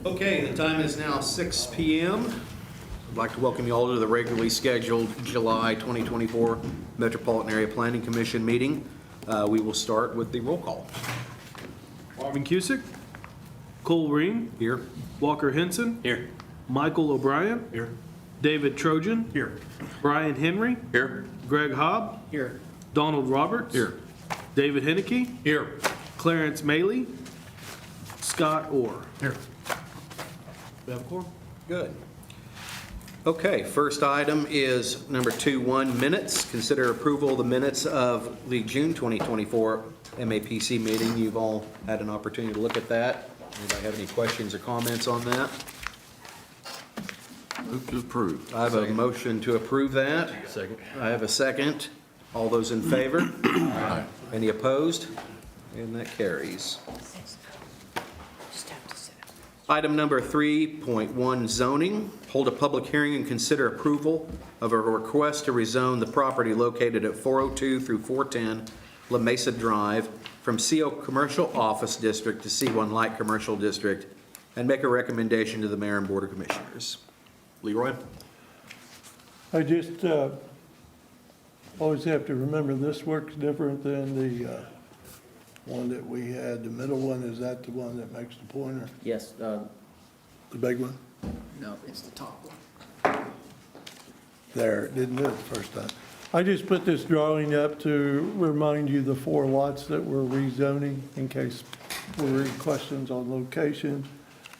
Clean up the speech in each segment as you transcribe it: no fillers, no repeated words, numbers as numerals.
Okay, the time is now 6 p.m. I'd like to welcome you all to the regularly scheduled July 2024 Metropolitan Area Planning Commission meeting. We will start with the roll call. Marvin Cusick, Cole Reen, Here. Walker Henson, Here. Michael O'Brien, Here. David Trojan, Here. Brian Henry, Here. Greg Hobb, Here. Donald Roberts, Here. David Henneke, Here. Clarence Maley, Scott Orr. Here. We have a quorum? Good. Okay, first item is number 2.1, minutes. Consider approval of the minutes of the June 2024 MAPC meeting. You've all had an opportunity to look at that. Anybody have any questions or comments on that? Move to approve. I have a motion to approve that. Second. I have a second. All those in favor? Aye. Any opposed? And that carries. Just have to sit up. Item number 3.1, zoning. Hold a public hearing and consider approval of a request to rezone the property located at 402 through 410 La Mesa Drive from CO Commercial Office District to C1 Light Commercial District, and make a recommendation to the Mayor and Board of Commissioners. Leroy? I just always have to remember this works different than the one that we had. The middle one, is that the one that makes the pointer? Yes, The big one? no, it's the top one. There, it didn't do it the first time. I just put this drawing up to remind you the 4 lots that we're rezoning in case there were any questions on location.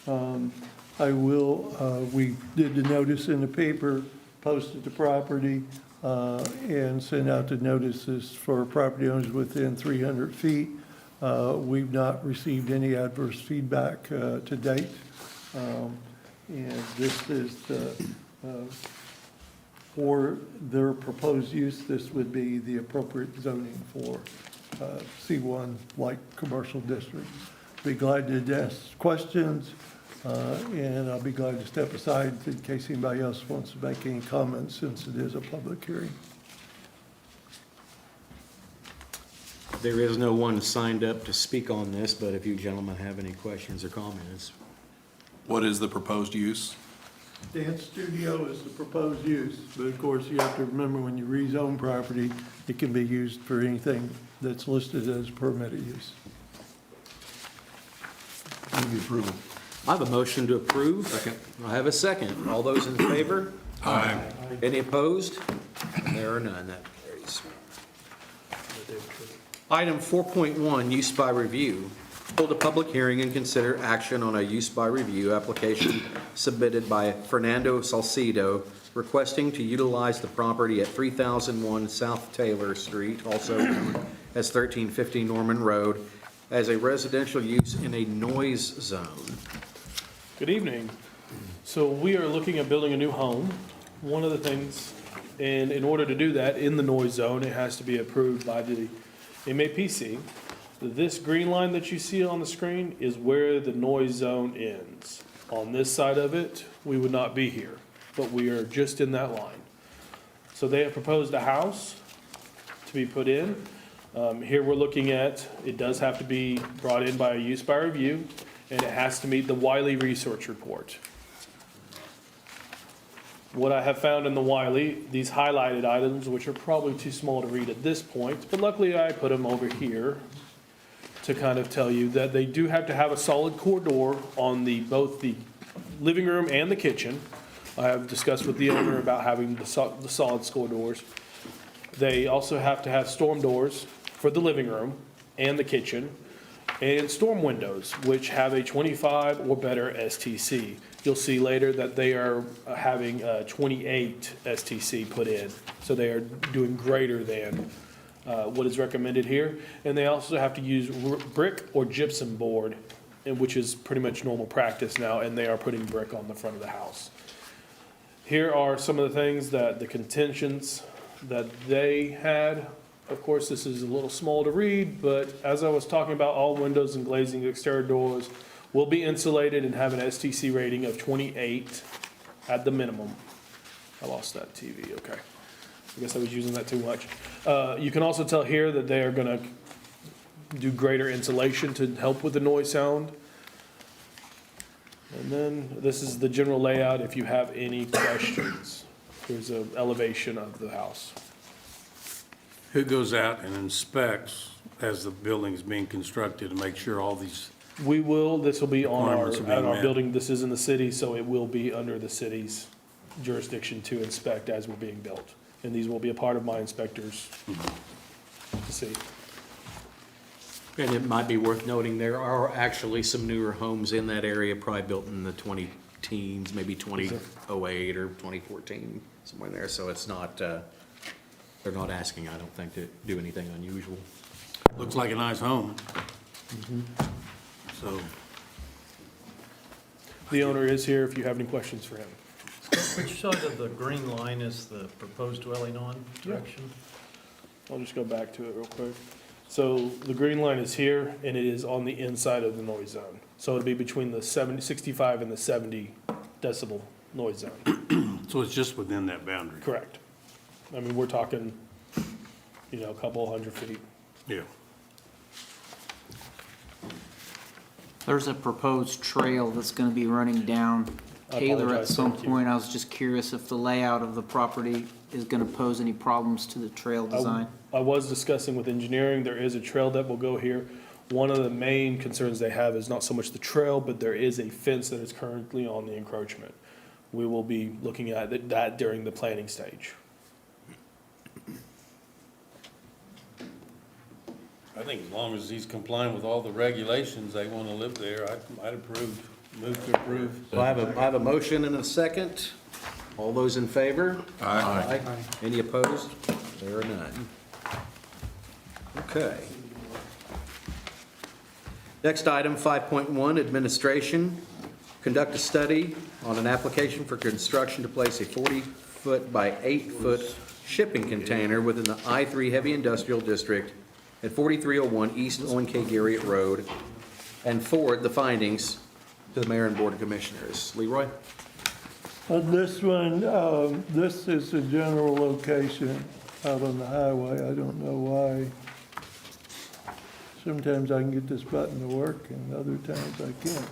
We did the notice in the paper, posted the property, and sent out the notices for property owners within 300 feet. We've not received any adverse feedback to date. And this is for their proposed use. This would be the appropriate zoning for C1 Light Commercial District. Be glad to ask questions. And I'll be glad to step aside in case anybody else wants to make any comments, since it is a public hearing. There is no one signed up to speak on this, but if you gentlemen have any questions or comments. What is the proposed use? Dance studio is the proposed use, but of course you have to remember when you rezone property, it can be used for anything that's listed as permitted use. Move the approval. I have a motion to approve. Second. I have a second. All those in favor? Aye. Any opposed? There are none. That carries. Item 4.1, use by review. Hold a public hearing and consider action on a use by review application submitted by Fernando Salcido requesting to utilize the property at 3001 South Taylor Street, also known as 1350 Norman Road, as a residential use in a noise zone. Good evening. So we are looking at building a new home. One of the things, and in order to do that in the noise zone, it has to be approved by the MAPC. This green line that you see on the screen is where the noise zone ends. On this side of it, we would not be here, but we are just in that line. So they have proposed a house to be put in. Here we're looking at, it does have to be brought in by a use by review, and it has to meet the Wiley Research Report. What I have found in the Wiley, these highlighted items, which are probably too small to read at this point, but luckily I put them over here to kind of tell you that they do have to have a solid core door on both the living room and the kitchen. I have discussed with the owner about having the solid score doors. They also have to have storm doors for the living room and the kitchen, and storm windows, which have a 25 or better STC. You'll see later that they are having 28 STC put in, so they are doing greater than what is recommended here. And they also have to use brick or gypsum board, which is pretty much normal practice now, and they are putting brick on the front of the house. Here are some of the things that the contentions that they had. Of course, this is a little small to read, but as I was talking about, all windows and glazing exterior doors will be insulated and have an STC rating of 28 at the minimum. I lost that TV, okay. I guess I was using that too much. You can also tell here that they are gonna do greater insulation to help with the noise sound. And then this is the general layout if you have any questions. Here's an elevation of the house. Who goes out and inspects as the building's being constructed to make sure all these, We will, this will be on Requirements are being our met. building, this is in the city, so it will be under the city's jurisdiction to inspect as we're being built. And these will be a part of my inspectors to see. And it might be worth noting, there are actually some newer homes in that area, probably built in the 20-teens, maybe 2008 or 2014, somewhere in there. So it's not, they're not asking, I don't think, to do anything unusual. looks like a nice home. So, The owner is here if you have any questions for him. Which side of the green line is the proposed dwelling on direction? I'll just go back to it real quick. So the green line is here, and it is on the inside of the noise zone. So it'll be between the 65 and the 70 decibel noise zone. so it's just within that boundary? Correct. I mean, we're talking, a couple hundred feet. Yeah. There's a proposed trail that's gonna be running down I Taylor at apologize, some thank you. point. I was just curious if the layout of the property is gonna pose any problems to the trail design. I was discussing with engineering, there is a trail that will go here. One of the main concerns they have is not so much the trail, but there is a fence that is currently on the encroachment. We will be looking at that during the planning stage. I think as long as he's complying with all the regulations, they want to live there, I'd approve, move to approve. So I have a motion and a second. All those in favor? Aye. Any opposed? There are none. Okay. Next item, 5.1, administration. Conduct a study on an application for construction to place a 40-foot by 8-foot shipping container within the I-3 Heavy Industrial District at 4301 East Owen K. Garriott Road, and forward the findings to the mayor and board of commissioners. Leroy? On this one, this is a general location out on the highway. I don't know why. Sometimes I can get this button to work and other times I can't.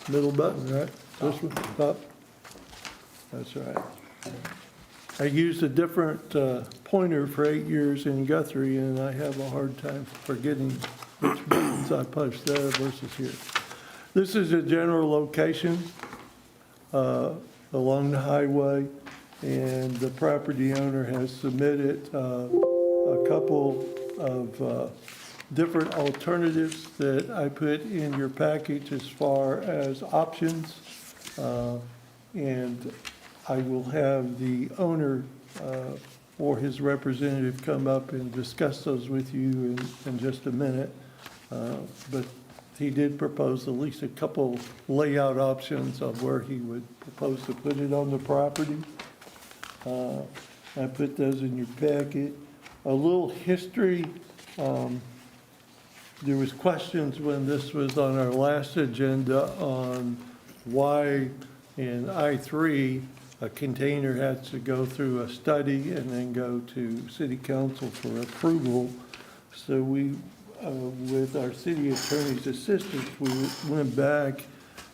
Middle button, right? This one, up? That's right. I used a different pointer for 8 years in Guthrie, and I have a hard time forgetting which buttons I push there versus here. This is a general location along the highway, and the property owner has submitted a couple of different alternatives that I put in your package as far as options. And I will have the owner or his representative come up and discuss those with you in just a minute. But he did propose at least a couple layout options of where he would propose to put it on the property. I put those in your packet. A little history. There was questions when this was on our last agenda on why in I-3 a container has to go through a study and then go to city council for approval. So we, with our city attorney's assistance, we went back,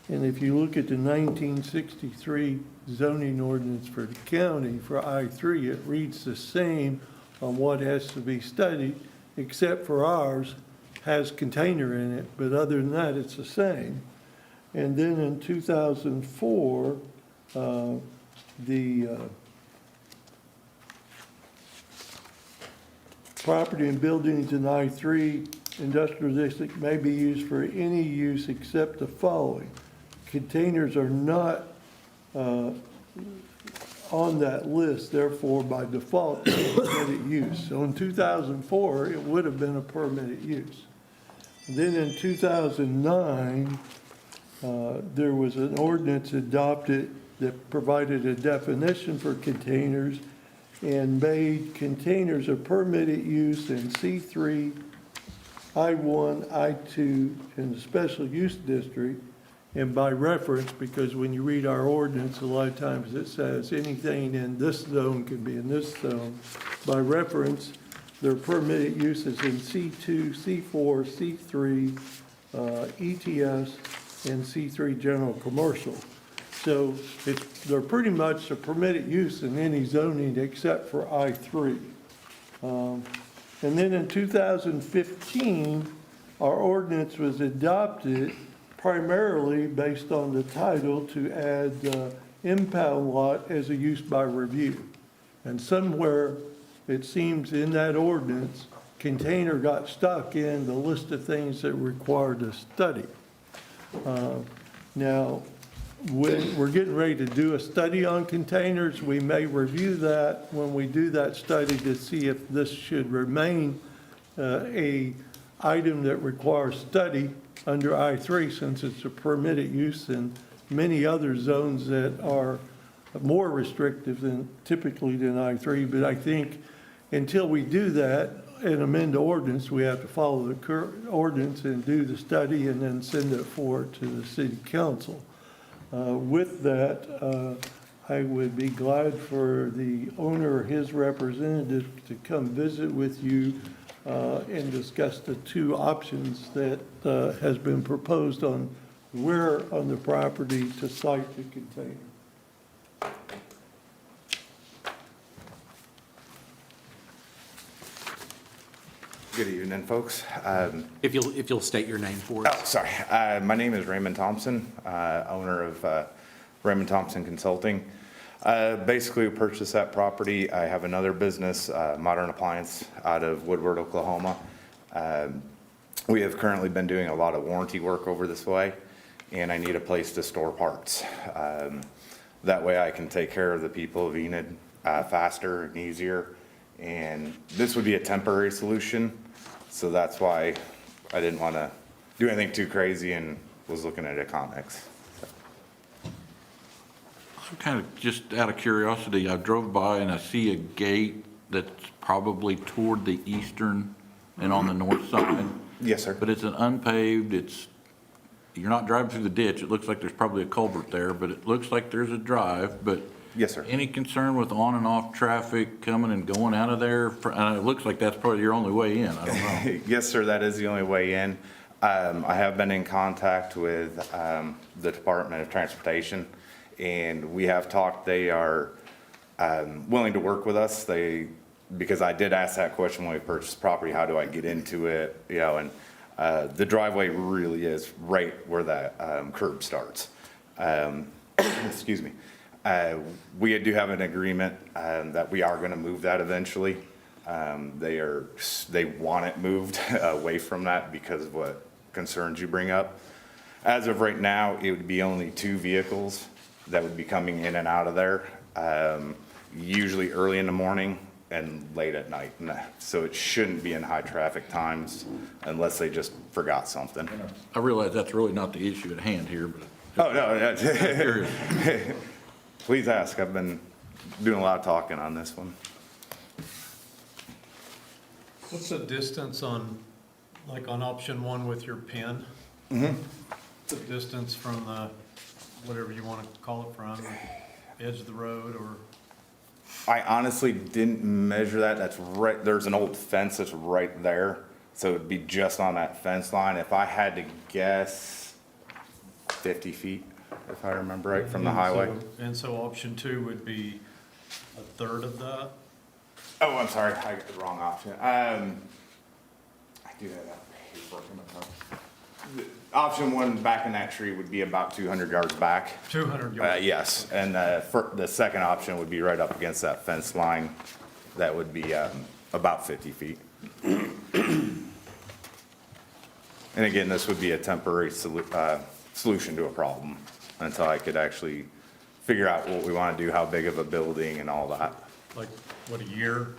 and if you look at the 1963 zoning ordinance for the county for I-3, it reads the same on what has to be studied, except for ours has container in it, but other than that, it's the same. And then in 2004, the property and buildings in I-3 industrial district may be used for any use except the following. Containers are not on that list, therefore by default, it's permitted use. So in 2004, it would have been a permitted use. Then in 2009, there was an ordinance adopted that provided a definition for containers and made containers a permitted use in C3, I1, I2, and the special use district. And by reference, because when you read our ordinance, a lot of times it says anything in this zone can be in this zone. By reference, their permitted uses in C2, C4, C3, ETS, in C3 general commercial. So they're pretty much a permitted use in any zoning except for I3. And then in 2015, our ordinance was adopted primarily based on the title to add impound lot as a use by review. And somewhere, it seems in that ordinance, container got stuck in the list of things that required a study. Now, when we're getting ready to do a study on containers, we may review that when we do that study to see if this should remain a item that requires study under I3, since it's a permitted use in many other zones that are more restrictive than typically than I3. But I think until we do that and amend the ordinance, we have to follow the current ordinance and do the study and then send it forward to the city council. With that, I would be glad for the owner or his representative to come visit with you and discuss the two options that has been proposed on where on the property to site the container. Good evening, folks. If you'll state your name for us. Oh, sorry. My name is Raymond Thompson, owner of Raymond Thompson Consulting. Basically, we purchased that property. I have another business, Modern Appliance, out of Woodward, Oklahoma. We have currently been doing a lot of warranty work over this way, and I need a place to store parts. That way I can take care of the people of Enid faster and easier. And this would be a temporary solution, so that's why I didn't want to do anything too crazy and was looking at Economics. I'm kind of, just out of curiosity, I drove by and I see a gate that's probably toward the eastern and on the north side. Yes, sir. But it's an unpaved, you're not driving through the ditch. It looks like there's probably a culvert there, but it looks like there's a drive, but. Yes, sir. Any concern with on and off traffic coming and going out of there? It looks like that's probably your only way in. I don't know. Yes, sir, that is the only way in. I have been in contact with the Department of Transportation, and we have talked. They are willing to work with us. Because I did ask that question when we purchased property, how do I get into it? You know, and the driveway really is right where that curb starts. Excuse me. We do have an agreement that we are going to move that eventually. They want it moved away from that because of what concerns you bring up. As of right now, it would be only 2 vehicles that would be coming in and out of there, usually early in the morning and late at night. So it shouldn't be in high traffic times unless they just forgot something. I realize that's really not the issue at hand here, but. Oh, no. I'm curious. Please ask. I've been doing a lot of talking on this one. What's the distance on, like on option 1 with your pin? The distance from the, whatever you want to call it, from the edge of the road, or? I honestly didn't measure that. That's right. There's an old fence that's right there. So it'd be just on that fence line. If I had to guess, 50 feet, if I remember right, from the highway. And so option 2 would be a third of that? Oh, I'm sorry. I got the wrong option. I do have that paperwork in my car. Option 1 back in that tree would be about 200 yards back. 200 yards? Yes, and the second option would be right up against that fence line. That would be about 50 feet. And again, this would be a temporary solution to a problem until I could actually figure out what we want to do, how big of a building and all that. Like, what, a year?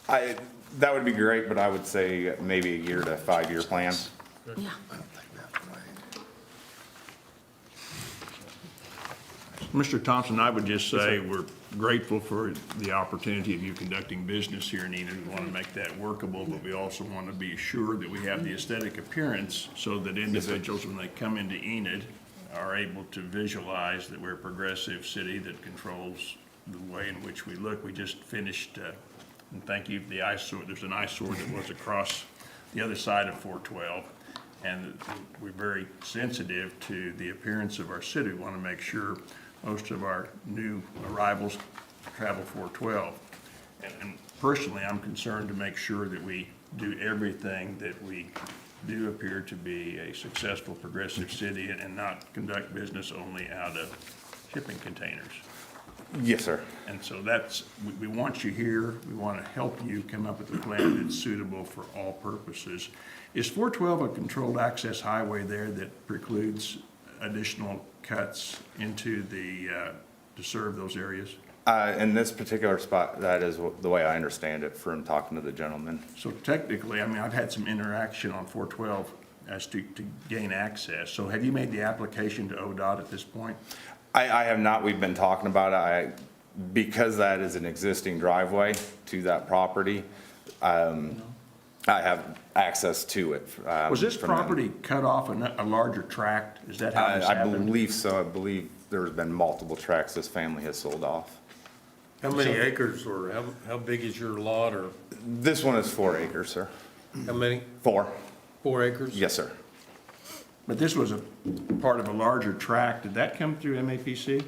That would be great, but I would say maybe a 1 to 5 year plan. Yeah. Mr. Thompson, I would just say we're grateful for the opportunity of you conducting business here in Enid. We want to make that workable, but we also want to be assured that we have the aesthetic appearance so that individuals, when they come into Enid, are able to visualize that we're a progressive city that controls the way in which we look. We just finished, and thank you for the eyesore. There's an eyesore that was across the other side of 412. And we're very sensitive to the appearance of our city. We want to make sure most of our new arrivals travel 412. And personally, I'm concerned to make sure that we do everything that we do appear to be a successful, progressive city and not conduct business only out of shipping containers. Yes, sir. And so we want you here, we want to help you come up with a plan that's suitable for all purposes. Is 412 a controlled access highway there that precludes additional cuts into to serve those areas? In this particular spot, that is the way I understand it from talking to the gentleman. So technically, I mean, I've had some interaction on 412 as to gain access. So have you made the application to ODOT at this point? I have not, we've been talking about it, because that is an existing driveway to that property, I have access to it. Was this from them. property cut off a larger tract? Is that how this I happened? believe so, I believe there's been multiple tracks this family has sold off. How many acres or how big is your lot or This one is 4 acres, sir. how many? 4, 4 acres? yes, sir. But this was a part of a larger tract. Did that come through MAPC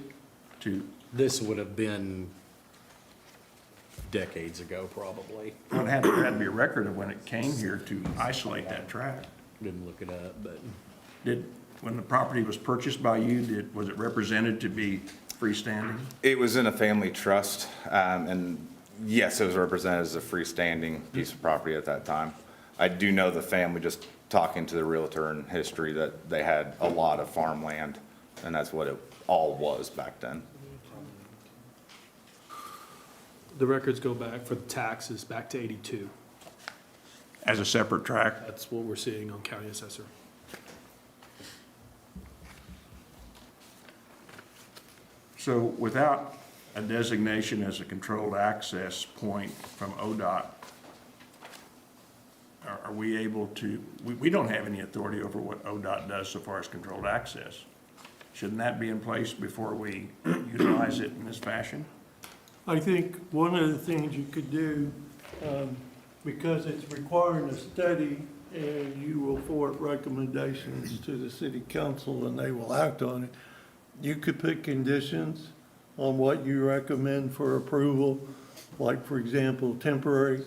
to? This would have been decades ago, probably. Well, it had to be a record of when it came here to isolate that tract. Didn't look it up, but When the property was purchased by you, was it represented to be freestanding? It was in a family trust, and yes, it was represented as a freestanding piece of property at that time. I do know the family, just talking to the realtor in history, that they had a lot of farmland, and that's what it all was back then. The records go back for the taxes back to 82. As a separate tract? That's what we're seeing on county assessor. So without a designation as a controlled access point from ODOT, are we able to, we don't have any authority over what ODOT does so far as controlled access. Shouldn't that be in place before we utilize it in this fashion? I think one of the things you could do, because it's requiring a study, and you will forward recommendations to the city council and they will act on it, you could put conditions on what you recommend for approval, like, for example, temporary,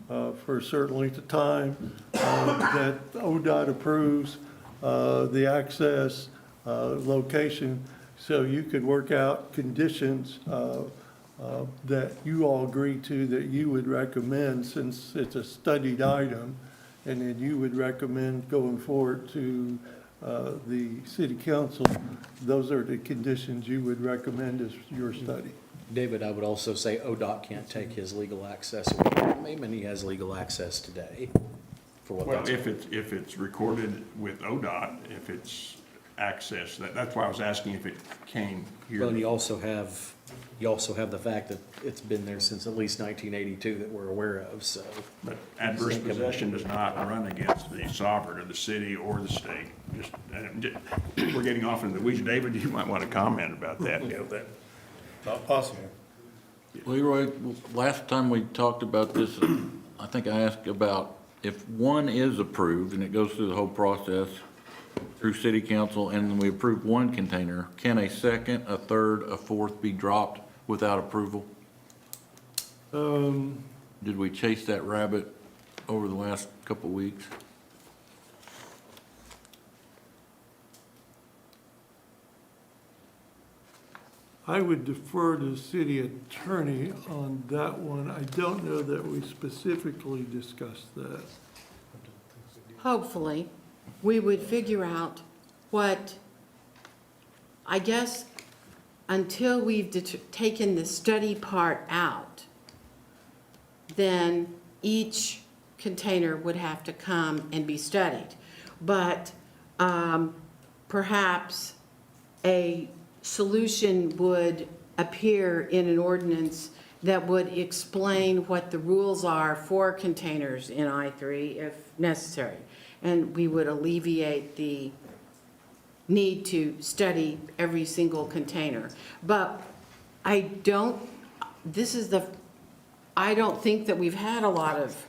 for a certain length of time, that ODOT approves, the access, location, so you could work out conditions, that you all agree to, that you would recommend, since it's a studied item, and then you would recommend going forward to the city council. Those are the conditions you would recommend as your study. David, I would also say ODOT can't take his legal access away from him, and he has legal access today for what Well, that's. if it's recorded with ODOT, if it's access, that's why I was asking if it came here. Well, and you also have the fact that it's been there since at least 1982 that we're aware of, so. But adverse possession does not run against the sovereign or the city or the state. We're getting off into the weeds. David, you might want to comment about that. Not possible. Leroy, last time we talked about this, I think I asked about if one is approved and it goes through the whole process through city council and then we approve one container, can a second, a third, a fourth be dropped without approval? Did we chase that rabbit over the last couple of weeks? I would defer to the city attorney on that one. I don't know that we specifically discussed that. Hopefully, we would figure out what, I guess, until we've taken the study part out, then each container would have to come and be studied. But perhaps a solution would appear in an ordinance that would explain what the rules are for containers in I-3 if necessary. And we would alleviate the need to study every single container. But I don't think that we've had a lot of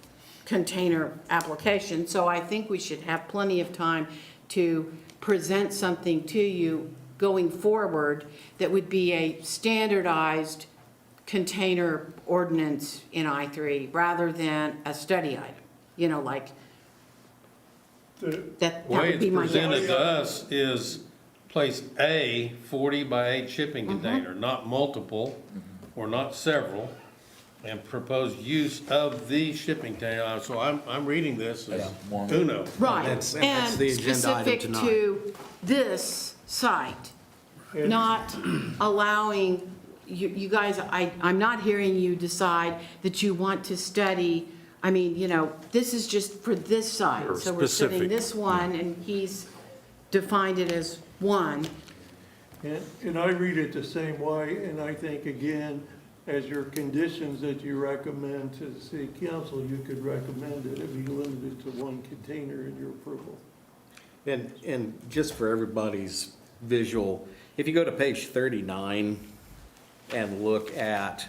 container application. So I think we should have plenty of time to present something to you going forward that would be a standardized container ordinance in I3 rather than a study item, you know, like, that The way would be it's my presented guess. to us is place A, 40 by 8 shipping Mm-hmm. container, not multiple or not several, and proposed use of the shipping container. So I'm reading this as uno. Right, That's and the agenda item specific tonight. to this site, not allowing, you guys, I'm not hearing you decide that you want to study, I mean, you know, this is just for this site. Sure, So we're studying specific. this one, and he's defined it as one. And I read it the same way, and I think, again, as your conditions that you recommend to the city council, you could recommend that it be limited to one container in your approval. And just for everybody's visual, if you go to page 39 and look at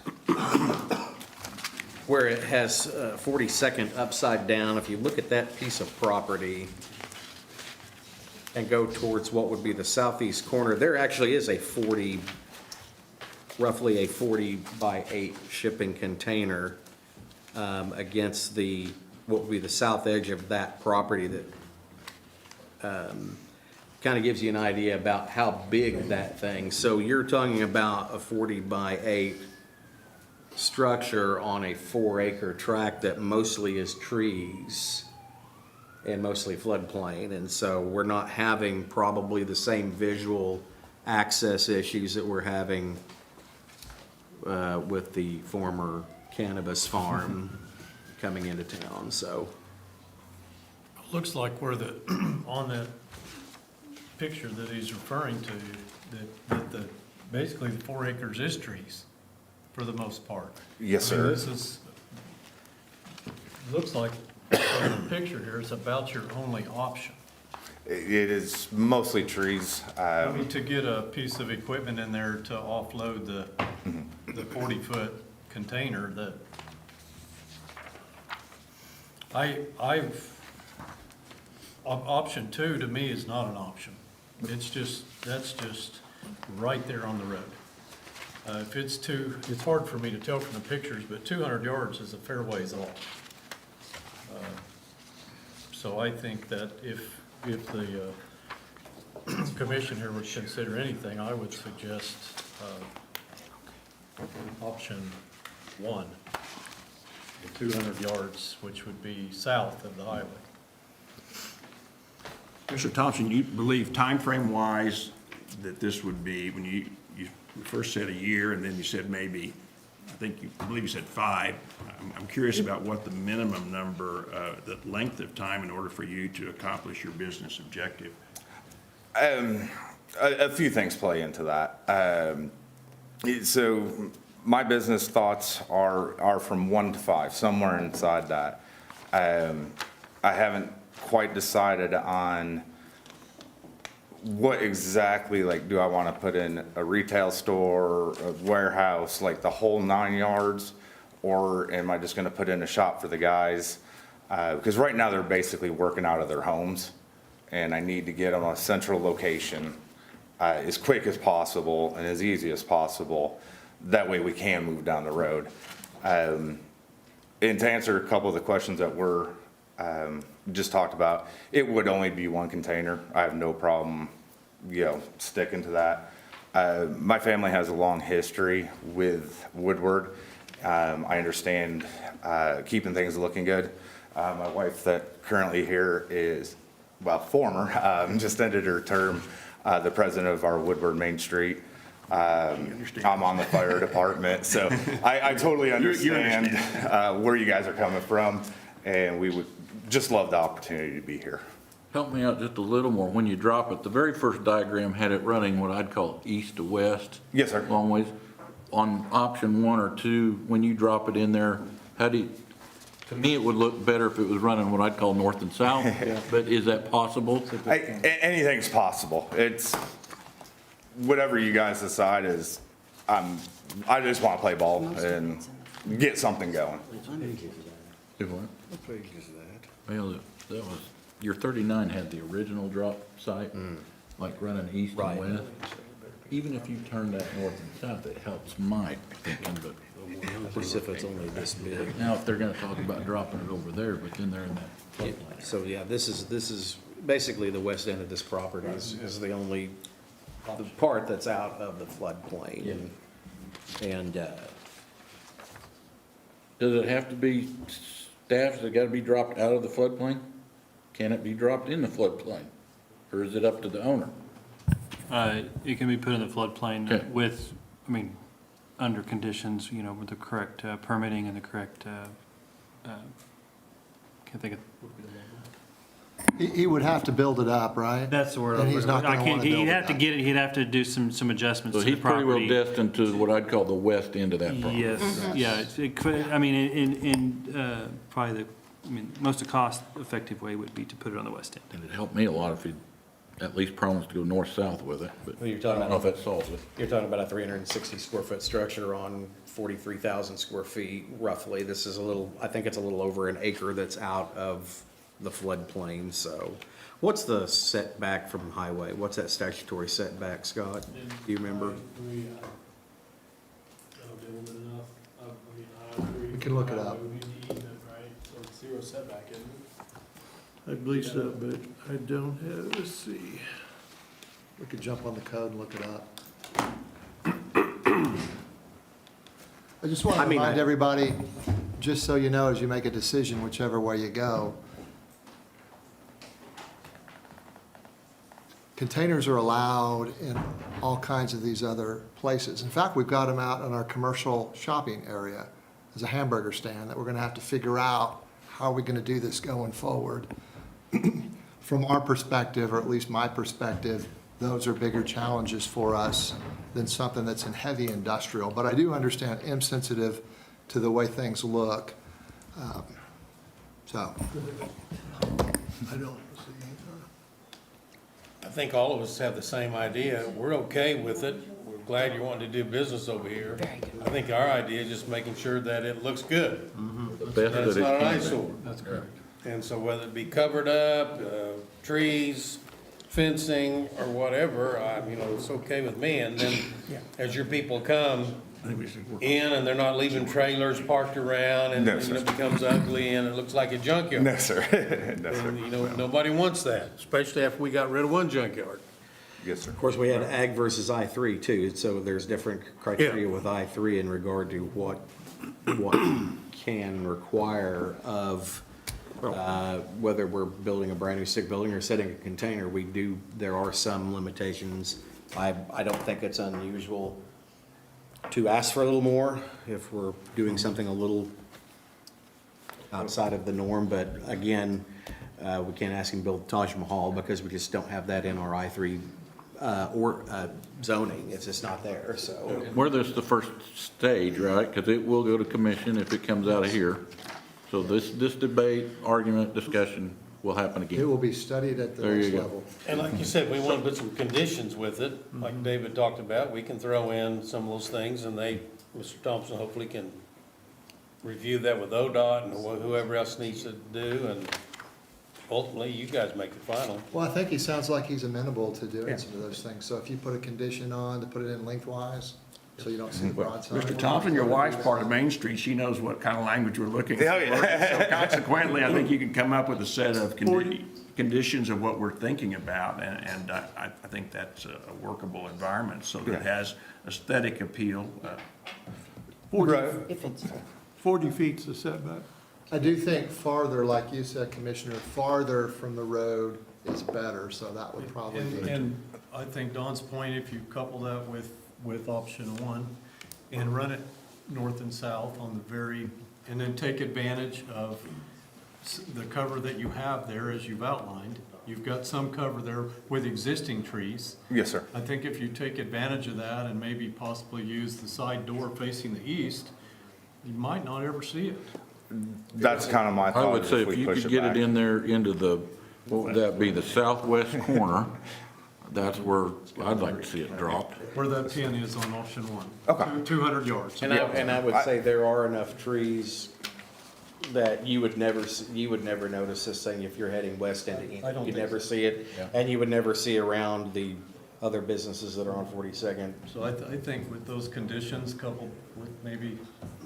where it has 42nd upside down, if you look at that piece of property and go towards what would be the southeast corner, there actually is roughly a 40 by 8 shipping container against what would be the south edge of that property that kind of gives you an idea about how big that thing. So you're talking about a 40 by 8 structure on a 4-acre tract that mostly is trees and mostly floodplain. And so we're not having probably the same visual access issues that we're having with the former cannabis farm coming into town, so. Looks like where the, on that picture that he's referring to, that basically the 4 acres is trees for the most part. Yes, I mean, sir. this is, looks like from the picture here, it's about your only option. It is mostly trees. I mean, to get a piece of equipment in there to offload the 40-foot container that option 2 to me is not an option. It's just, that's just right there on the road. If it's it's hard for me to tell from the pictures, but 200 yards is a fair ways off. So I think that if the commission here would consider anything, I would suggest option 1, the 200 yards, which would be south of the highway. Mr. Thompson, you believe timeframe-wise that this would be, when you first said a year, and then you said maybe, I believe you said 5. I'm curious about what the minimum number, the length of time in order for you to accomplish your business objective. A few things play into that. So my business thoughts are from 1 to 5, somewhere inside that. I haven't quite decided on what exactly, like, do I want to put in a retail store, a warehouse, like the whole 9 yards? Or am I just going to put in a shop for the guys? Because right now they're basically working out of their homes, and I need to get them a central location as quick as possible and as easy as possible. That way we can move down the road. And to answer a couple of the questions that were just talked about, it would only be 1 container. I have no problem, sticking to that. My family has a long history with Woodward. I understand keeping things looking good. My wife that currently here is, former, just ended her term, the president of our Woodward Main Street. I'm on the fire department, so I totally understand where you guys are coming from, and we would just love the opportunity to be here. Help me out just a little more. When you drop it, the very first diagram had it running what I'd call east to west. Yes, sir. Long ways. On option 1 or 2, when you drop it in there, to me, it would look better if it was running what I'd call north and south, but is that possible? Anything's possible. It's whatever you guys decide is, I just want to play ball and get something going. Do what? What page is that? Well, that was, your 39 had the original drop site, like running east Right. and west. Even if you turn that north and south, it helps my thinking, but As if it's only this big. now if they're gonna talk about dropping it over there, but then they're in that floodplain. So, yeah, this is basically the west end of this property is the only, the part that's out of the floodplain. And, Does it have to be staffs that gotta be dropped out of the floodplain? Can it be dropped in the floodplain? Or is it up to the owner? It can be put in the floodplain Okay. with, I mean, under conditions, you know, with the correct permitting and the correct, can't think of. He would have to build it up, right? That's the word. And he's not I gonna can't- wanna build He'd it have to up. get it, he'd have to do some adjustments So to the he's pretty well property. destined to what I'd call the west end of that property. Yes, yeah, it could, I mean, probably most the cost-effective way would be to put it on the west end. And it'd help me a lot if he at least promised to go north-south with it, but Well, you're I talking don't know if about, that solves it. you're talking about a 360 square foot structure on 43,000 square feet roughly. This is a little, I think it's a little over an acre that's out of the floodplain, so. What's the setback from highway? What's that statutory setback, Scott? Do you remember? We can look it up. Zero setback, isn't it? I believe so, but I don't have, let's see. We could jump on the code and look it up. I just want I to mean, remind I- everybody, just so you know, as you make a decision, whichever way you go, containers are allowed in all kinds of these other places. In fact, we've got them out in our commercial shopping area as a hamburger stand that we're going to have to figure out how are we going to do this going forward. From our perspective, or at least my perspective, those are bigger challenges for us than something that's in heavy industrial. But I do understand, am sensitive to the way things look. So, I don't see. I think all of us have the same idea. We're okay with it. We're glad you're wanting to do business over here. I think our idea is just making sure that it looks good. The best And it's that it not an can be. eyesore. That's correct. And so whether it be covered up, trees, fencing, or whatever, it's okay with me. And then as your people come in and they're not leaving trailers parked around and No, sir. it becomes ugly and it looks like a junkyard. No, sir. No, sir. And, nobody wants that, especially after we got rid of one junkyard. Yes, sir. Of course, we had ag versus I-3 too, so there's different criteria with I-3 in regard to what can require of, whether we're building a brand-new stick building or setting a container, there are some limitations. I don't think it's unusual to ask for a little more if we're doing something a little outside of the norm, but again, we can't ask him to build Taj Mahal because we just don't have that in our I-3 or zoning. It's just not there, so. Where there's the first stage, right? Because it will go to commission if it comes out of here. So this debate, argument, discussion will happen it again. will be studied at the There you next go. level. And like you said, we want to put some conditions with it, like David talked about. We can throw in some of those things and Mr. Thompson hopefully can review that with ODOT and whoever else needs to do, and ultimately you guys make the final. Well, I think he sounds like he's amenable to doing some of those things. So if you put a condition on to put it in lengthwise, so you don't see the broadside. Mr. Thompson, your wife's part of Main Street, she knows what kind of language we're looking for. Oh, yeah. So consequently, I think you can come up with a set of conditions of what we're thinking about, and I think that's a workable environment, so that it has aesthetic appeal. If it's, 40 feet's the setback. I do think farther, like you said, Commissioner, farther from the road is better, so that would probably be. And I think Don's point, if you couple that with option one and run it north and south on the and then take advantage of the cover that you have there as you've outlined. You've got some cover there with existing trees. Yes, sir. I think if you take advantage of that and maybe possibly use the side door facing the east, you might not ever see it. That's kind of my I thought, would is say if if we you push could it get back. it in there into the, what would that be, the southwest corner, that's where I'd like to see it dropped. Where that pin is on option one. Okay. 200 yards. And I would say there are enough trees that you would never notice this thing if you're heading west into Enid. I don't You'd think never so. see it, Yeah. and you would never see around the other businesses that are on 42nd. So I think with those conditions coupled with maybe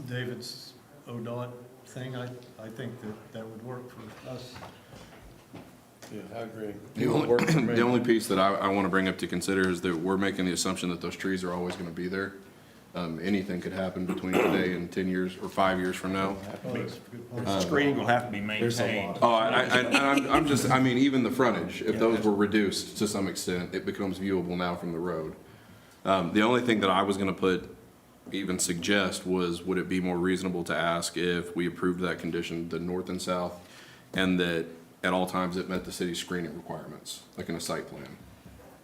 David's ODOT thing, I think that would work for us. Yeah, I agree. The only piece that I want to bring up to consider is that we're making the assumption that those trees are always going to be there. Anything could happen between today and 10 years or 5 years from now. Oh, that's a good point. The screening will have to be maintained. Oh, I'm just, I mean, even the frontage, if those were reduced to some extent, it becomes viewable now from the road. The only thing that I was going to even suggest was, would it be more reasonable to ask if we approved that condition, the north and south, and that at all times it met the city's screening requirements, like in a site plan?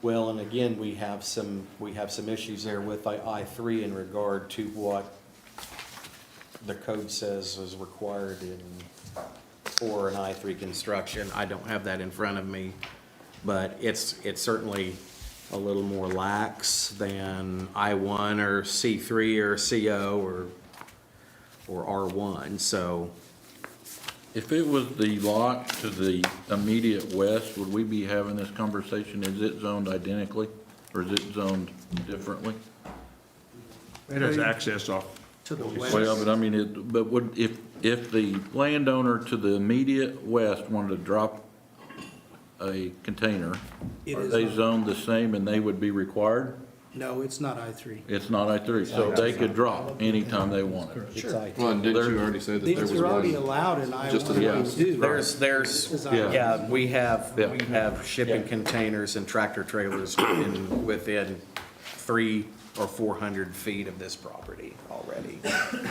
Well, and again, we have some issues there with I-3 in regard to what the code says is required for an I-3 construction. I don't have that in front of me, but it's certainly a little more lax than I-1 or C3 or CO or R1, so. If it was the lot to the immediate west, would we be having this conversation? Is it zoned identically, or is it zoned differently? It has access off. To the west. Well, but I mean, but would, if the landowner to the immediate west wanted to drop a container, It are is they not. zoned the same and they would be required? No, it's not I-3. It's not I-3, so they could drop anytime they wanted. It's I-2. Well, and didn't you already say that there These was are already one? allowed in I-1. Just to the west. We do. There's, Yeah. yeah, we have Yeah. shipping containers and tractor trailers within 300 or 400 feet of this property already.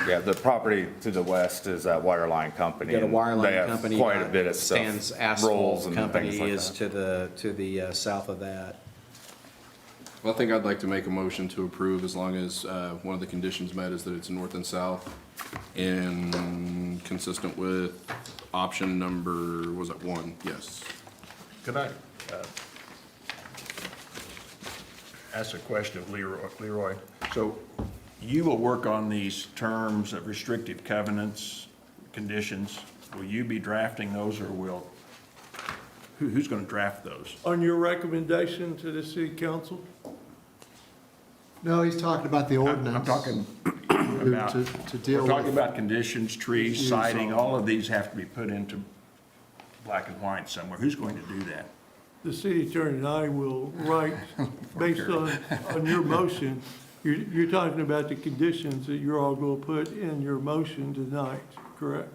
Yeah, the property to the west is a wireline company. Got a and they wireline have company. Quite a bit of stuff. Stan's rolls Asphalt and Company things like is that. to the south of that. Well, I think I'd like to make a motion to approve as long as one of the conditions met is that it's north and south and consistent with option number, was it 1? Yes. Could I ask a question of Leroy? So you will work on these terms of restrictive covenants, conditions. Will you be drafting those, or who's going to draft those? On your recommendation to the city council? No, he's talking about the ordinance. I'm talking about, To deal we're talking with, about conditions, trees, siding, all of these have to be put into black and white somewhere. Who's going to do that? The city attorney and I will write, based on your motion, you're talking about the conditions that you're all going to put in your motion tonight, correct?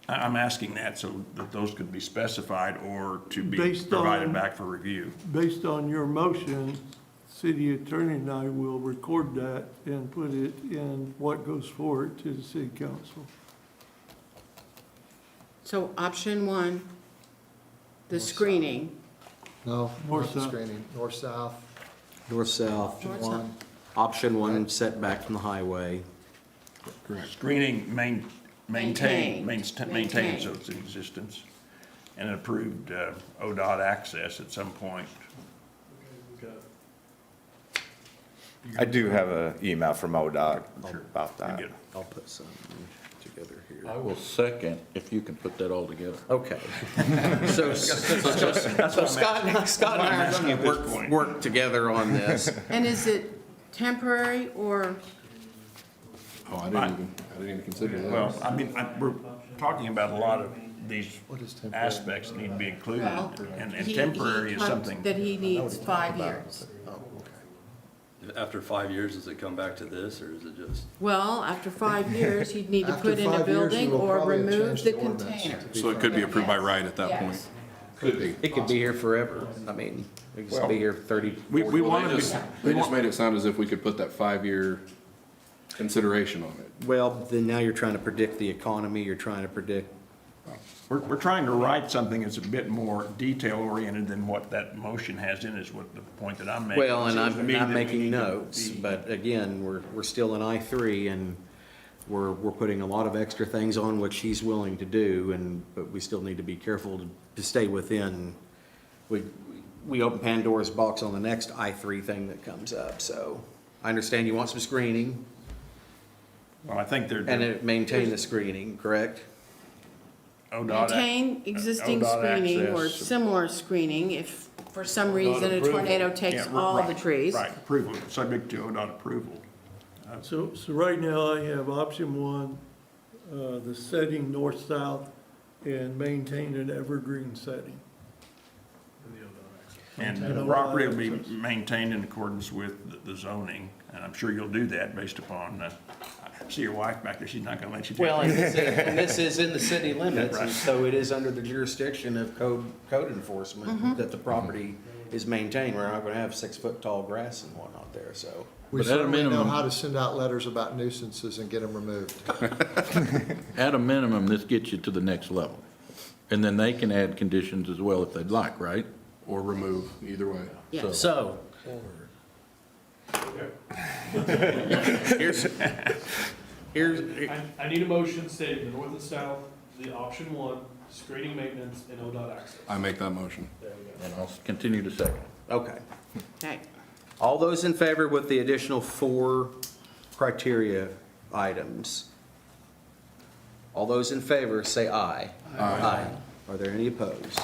I'm asking that so that those could be specified or to be Based provided on- back for review. Based on your motion, city attorney and I will record that and put it in what goes forward to the city council. So option 1, the screening. no, North, not the south. screening, north-south. North-south. North-south. Option 1, setback from the highway. Screening maintains Maintained. its existence and approved ODOT access at some point. I do have an email from ODOT about You're that. good. I'll put some together here. I will second if you can put that all together. Okay. So Scott and I are going to work together on this. And is it temporary or, Oh, I didn't even consider that. Well, I mean, we're talking about a lot of these What is temporary? aspects that need to be included, well, and he temporary is talked something. that he needs 5 years. After 5 years, does it come back to this, or is it just? Well, after 5 years, he'd need to After put in a 5 years, we building will or probably have remove changed the the ordinance. container. So it could be approved by right at that point. Yes. Could be. It could be here forever. I mean, it could be here 30. We 40 want to years. be, They just made it sound as if we could put that 5-year consideration on it. Well, then now you're trying to predict the economy, you're trying to predict, we're trying to write something that's a bit more detail-oriented than what that motion has in, is what the point that I'm making. well, and It seems to me I'm that we making need to notes, be- but again, we're still in I-3 and we're putting a lot of extra things on which he's willing to do, but we still need to be careful to stay within. We open Pandora's box on the next I-3 thing that comes up, so I understand you want some screening Well, I think they're. and maintain the screening, correct? ODOT. Maintain existing ODOT screening or access. similar screening if for some reason a tornado takes Yeah, all right, the trees. Right, approval, subject to ODOT approval. So right now I have option one, the setting north-south and maintain an evergreen setting. And And the ODOT property will be access. maintained in accordance with the zoning, and I'm sure you'll do that based upon, I see your wife back there, she's not gonna let you do Well, it. and this is in the city limits, and Right. so it is under the jurisdiction of code enforcement that the property is maintained. We're not gonna have 6-foot tall grass and whatnot there, so. We But at a certainly know minimum- how to send out letters about nuisances and get them removed. At a minimum, this gets you to the next level. And then they can add conditions as well if they'd like, right? Or remove, either way. Yeah. So. Here's, I need a motion stating the north and south, the option one, screening maintenance, and ODOT access. I make that motion. There we go. And I'll continue to second. okay. Okay. All those in favor with the additional 4 criteria items? All those in favor, say aye. Aye. Are there any opposed?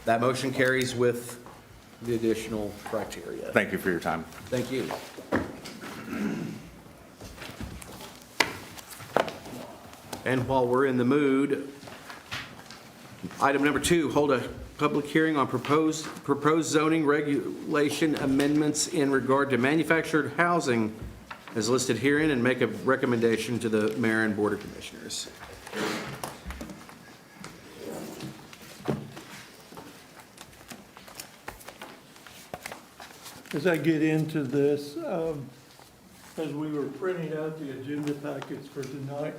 That motion carries with the additional criteria. Thank you for your time. Thank you. And while we're in the mood, item number 2, hold a public hearing on proposed zoning regulation amendments in regard to manufactured housing as listed herein and make a recommendation to the mayor and board of commissioners. As I get into this, as we were printing out the agenda packets for tonight,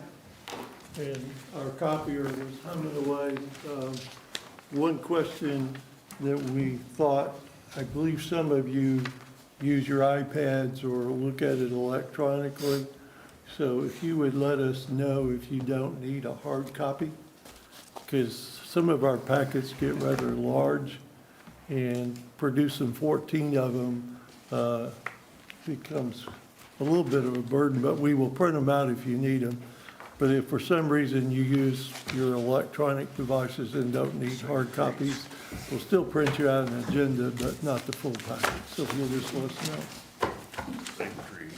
and our copier was humming away, one question that we thought, I believe some of you use your iPads or look at it electronically. So if you would let us know if you don't need a hard copy, because some of our packets get rather large, and producing 14 of them becomes a little bit of a burden, but we will print them out if you need them. But if for some reason you use your electronic devices and don't need hard copies, we'll still print you out an agenda, but not the full packet. So if you'll just let us know. Save the trees.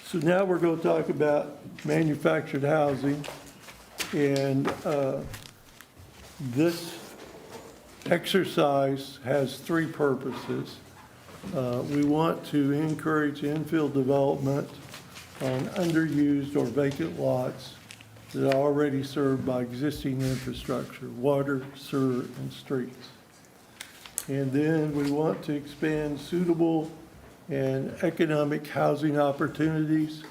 So now we're going to talk about manufactured housing. And this exercise has 3 purposes. We want to encourage infill development on underused or vacant lots that are already served by existing infrastructure, water, sewer, and streets. And then we want to expand suitable and economic housing opportunities.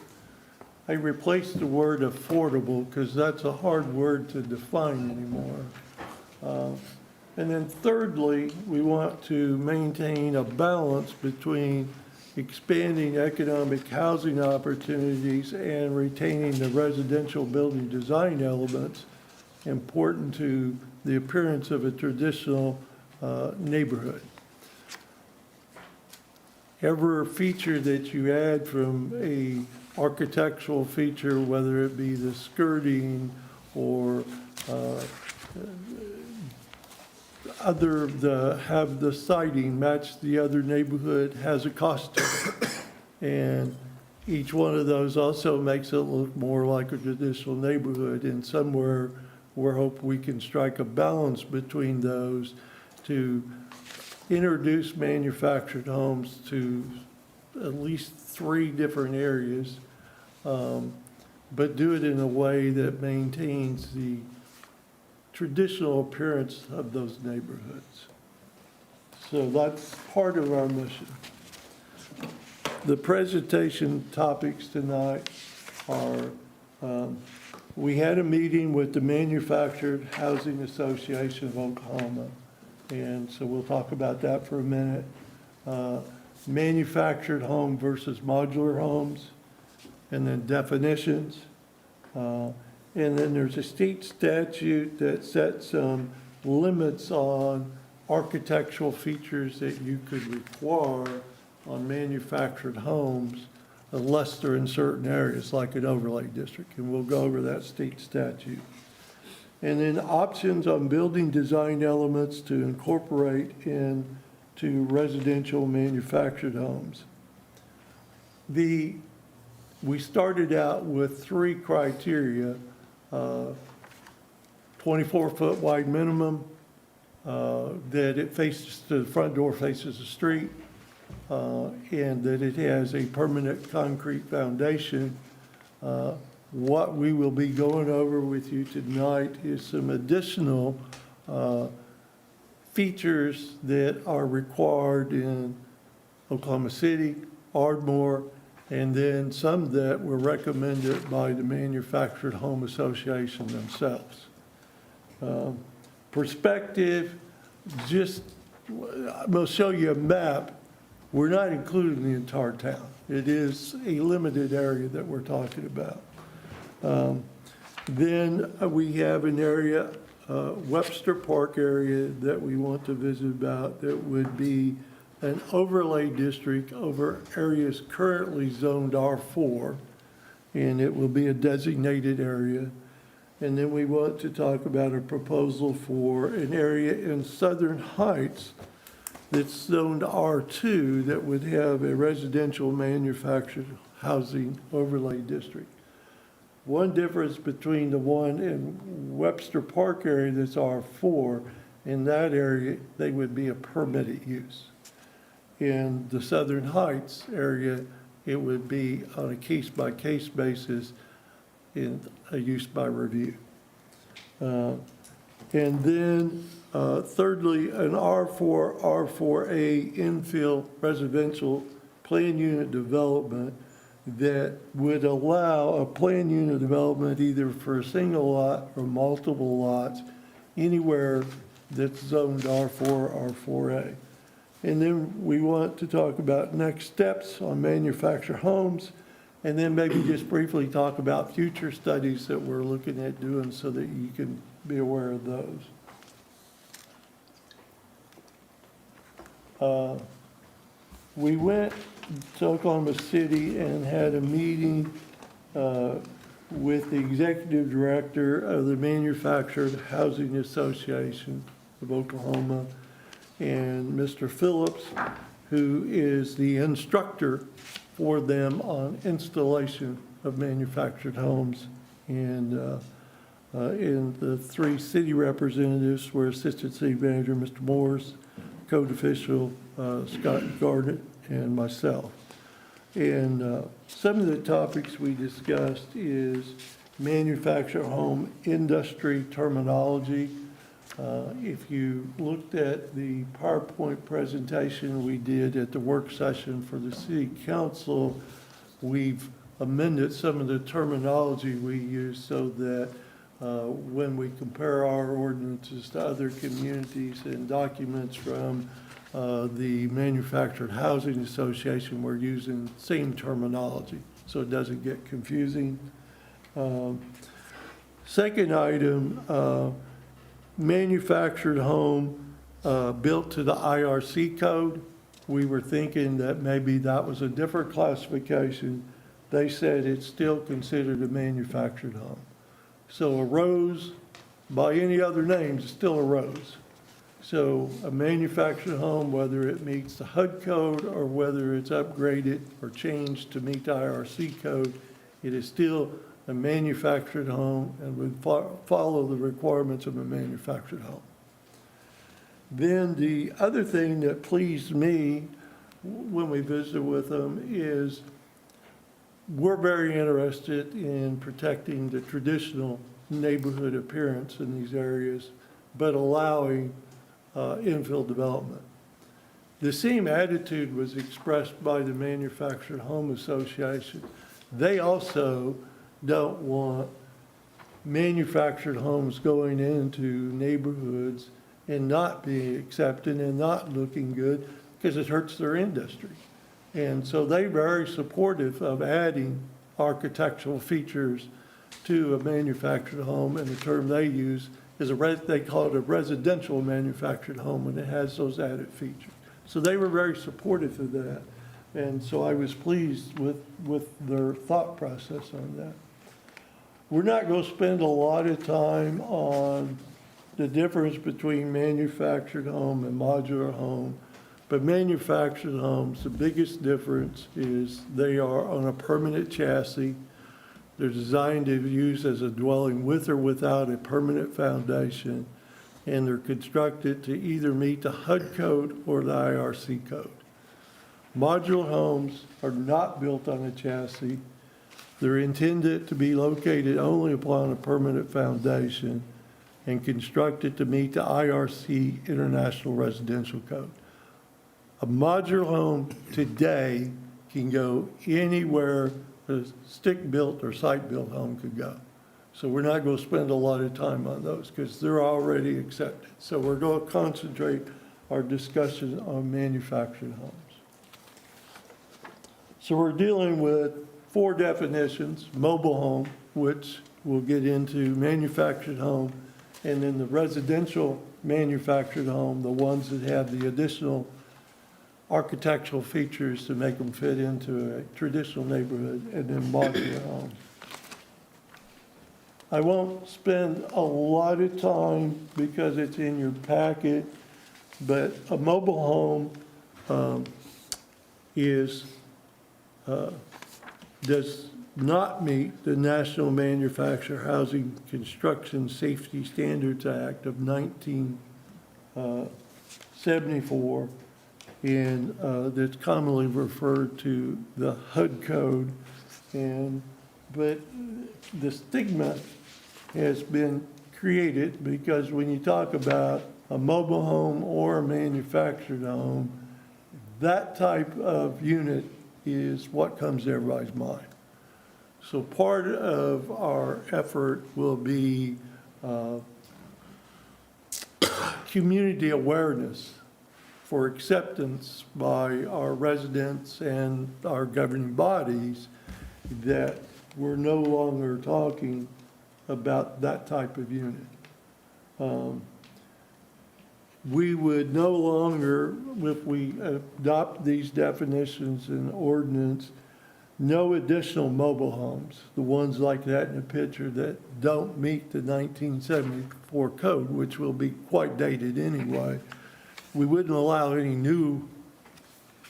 I replaced the word affordable because that's a hard word to define anymore. And then thirdly, we want to maintain a balance between expanding economic housing opportunities and retaining the residential building design elements important to the appearance of a traditional neighborhood. Every feature that you add from a architectural feature, whether it be the skirting or have the siding match the other neighborhood, has a cost to it. And each one of those also makes it look more like a traditional neighborhood. And somewhere we hope we can strike a balance between those to introduce manufactured homes to at least 3 different areas, but do it in a way that maintains the traditional appearance of those neighborhoods. So that's part of our mission. The presentation topics tonight are, we had a meeting with the Manufactured Housing Association of Oklahoma, and so we'll talk about that for a minute. Manufactured home versus modular homes, and then definitions. And then there's a state statute that sets some limits on architectural features that you could require on manufactured homes, unless they're in certain areas, like an overlay district, and we'll go over that state statute. And then options on building design elements to incorporate into residential manufactured homes. We started out with 3 criteria, 24-foot wide minimum, that it faces, the front door faces the street, and that it has a permanent concrete foundation. What we will be going over with you tonight is some additional features that are required in Oklahoma City, Ardmore, and then some that were recommended by the Manufactured Home Association themselves. Perspective, just, I'm going to show you a map. We're not including the entire town. It is a limited area that we're talking about. Then we have an area, Webster Park area, that we want to visit about, that would be an overlay district over areas currently zoned R4, and it will be a designated area. And then we want to talk about a proposal for an area in Southern Heights that's zoned R2 that would have a residential manufactured housing overlay district. One difference between the one in Webster Park area that's R4, in that area, they would be a permitted use. In the Southern Heights area, it would be on a case-by-case basis in a use by review. And then thirdly, an R4, R4A infill residential plan unit development that would allow a plan unit development either for a single lot or multiple lots anywhere that's zoned R4, R4A. And then we want to talk about next steps on manufactured homes, and then maybe just briefly talk about future studies that we're looking at doing so that you can be aware of those. We went to Oklahoma City and had a meeting with the executive director of the Manufactured Housing Association of Oklahoma and Mr. Phillips, who is the instructor for them on installation of manufactured homes. And the 3 city representatives were Assistant City Manager Mr. Morris, Code Official Scott Garnett, and myself. And some of the topics we discussed is manufactured home industry terminology. If you looked at the PowerPoint presentation we did at the work session for the City Council, we've amended some of the terminology we use so that when we compare our ordinances to other communities and documents from the Manufactured Housing Association, we're using the same terminology so it doesn't get confusing. Second item, manufactured home built to the IRC code. We were thinking that maybe that was a different classification. They said it's still considered a manufactured home. So a rose, by any other names, is still a rose. So a manufactured home, whether it meets the HUD code or whether it's upgraded or changed to meet the IRC code, it is still a manufactured home and would follow the requirements of a manufactured home. Then the other thing that pleased me when we visited with them is we're very interested in protecting the traditional neighborhood appearance in these areas, but allowing infill development. The same attitude was expressed by the Manufactured Home Association. They also don't want manufactured homes going into neighborhoods and not being accepted and not looking good because it hurts their industry. And so they're very supportive of adding architectural features to a manufactured home, and the term they use is they call it a residential manufactured home when it has those added features. So they were very supportive of that. And so I was pleased with their thought process on that. We're not going to spend a lot of time on the difference between manufactured home and modular home. But manufactured homes, the biggest difference is they are on a permanent chassis. They're designed to be used as a dwelling with or without a permanent foundation. And they're constructed to either meet the HUD code or the IRC code. Modular homes are not built on a chassis. They're intended to be located only upon a permanent foundation and constructed to meet the IRC International Residential Code. A modular home today can go anywhere a stick-built or site-built home could go. So we're not going to spend a lot of time on those because they're already accepted. So we're going to concentrate our discussion on manufactured homes. So we're dealing with 4 definitions: mobile home, which we'll get into, manufactured home, and then the residential manufactured home, the ones that have the additional architectural features to make them fit into a traditional neighborhood, and then modular homes. I won't spend a lot of time because it's in your packet, but a mobile home does not meet the National Manufactured Housing Construction Safety Standards Act of 1974, and that's commonly referred to the HUD code. But the stigma has been created because when you talk about a mobile home or a manufactured home, that type of unit is what comes to everybody's mind. So part of our effort will be community awareness for acceptance by our residents and our governing bodies that we're no longer talking about that type of unit. We would no longer, if we adopt these definitions in ordinance, no additional mobile homes, the ones like that in the picture that don't meet the 1974 code, which will be quite dated anyway. We wouldn't allow any new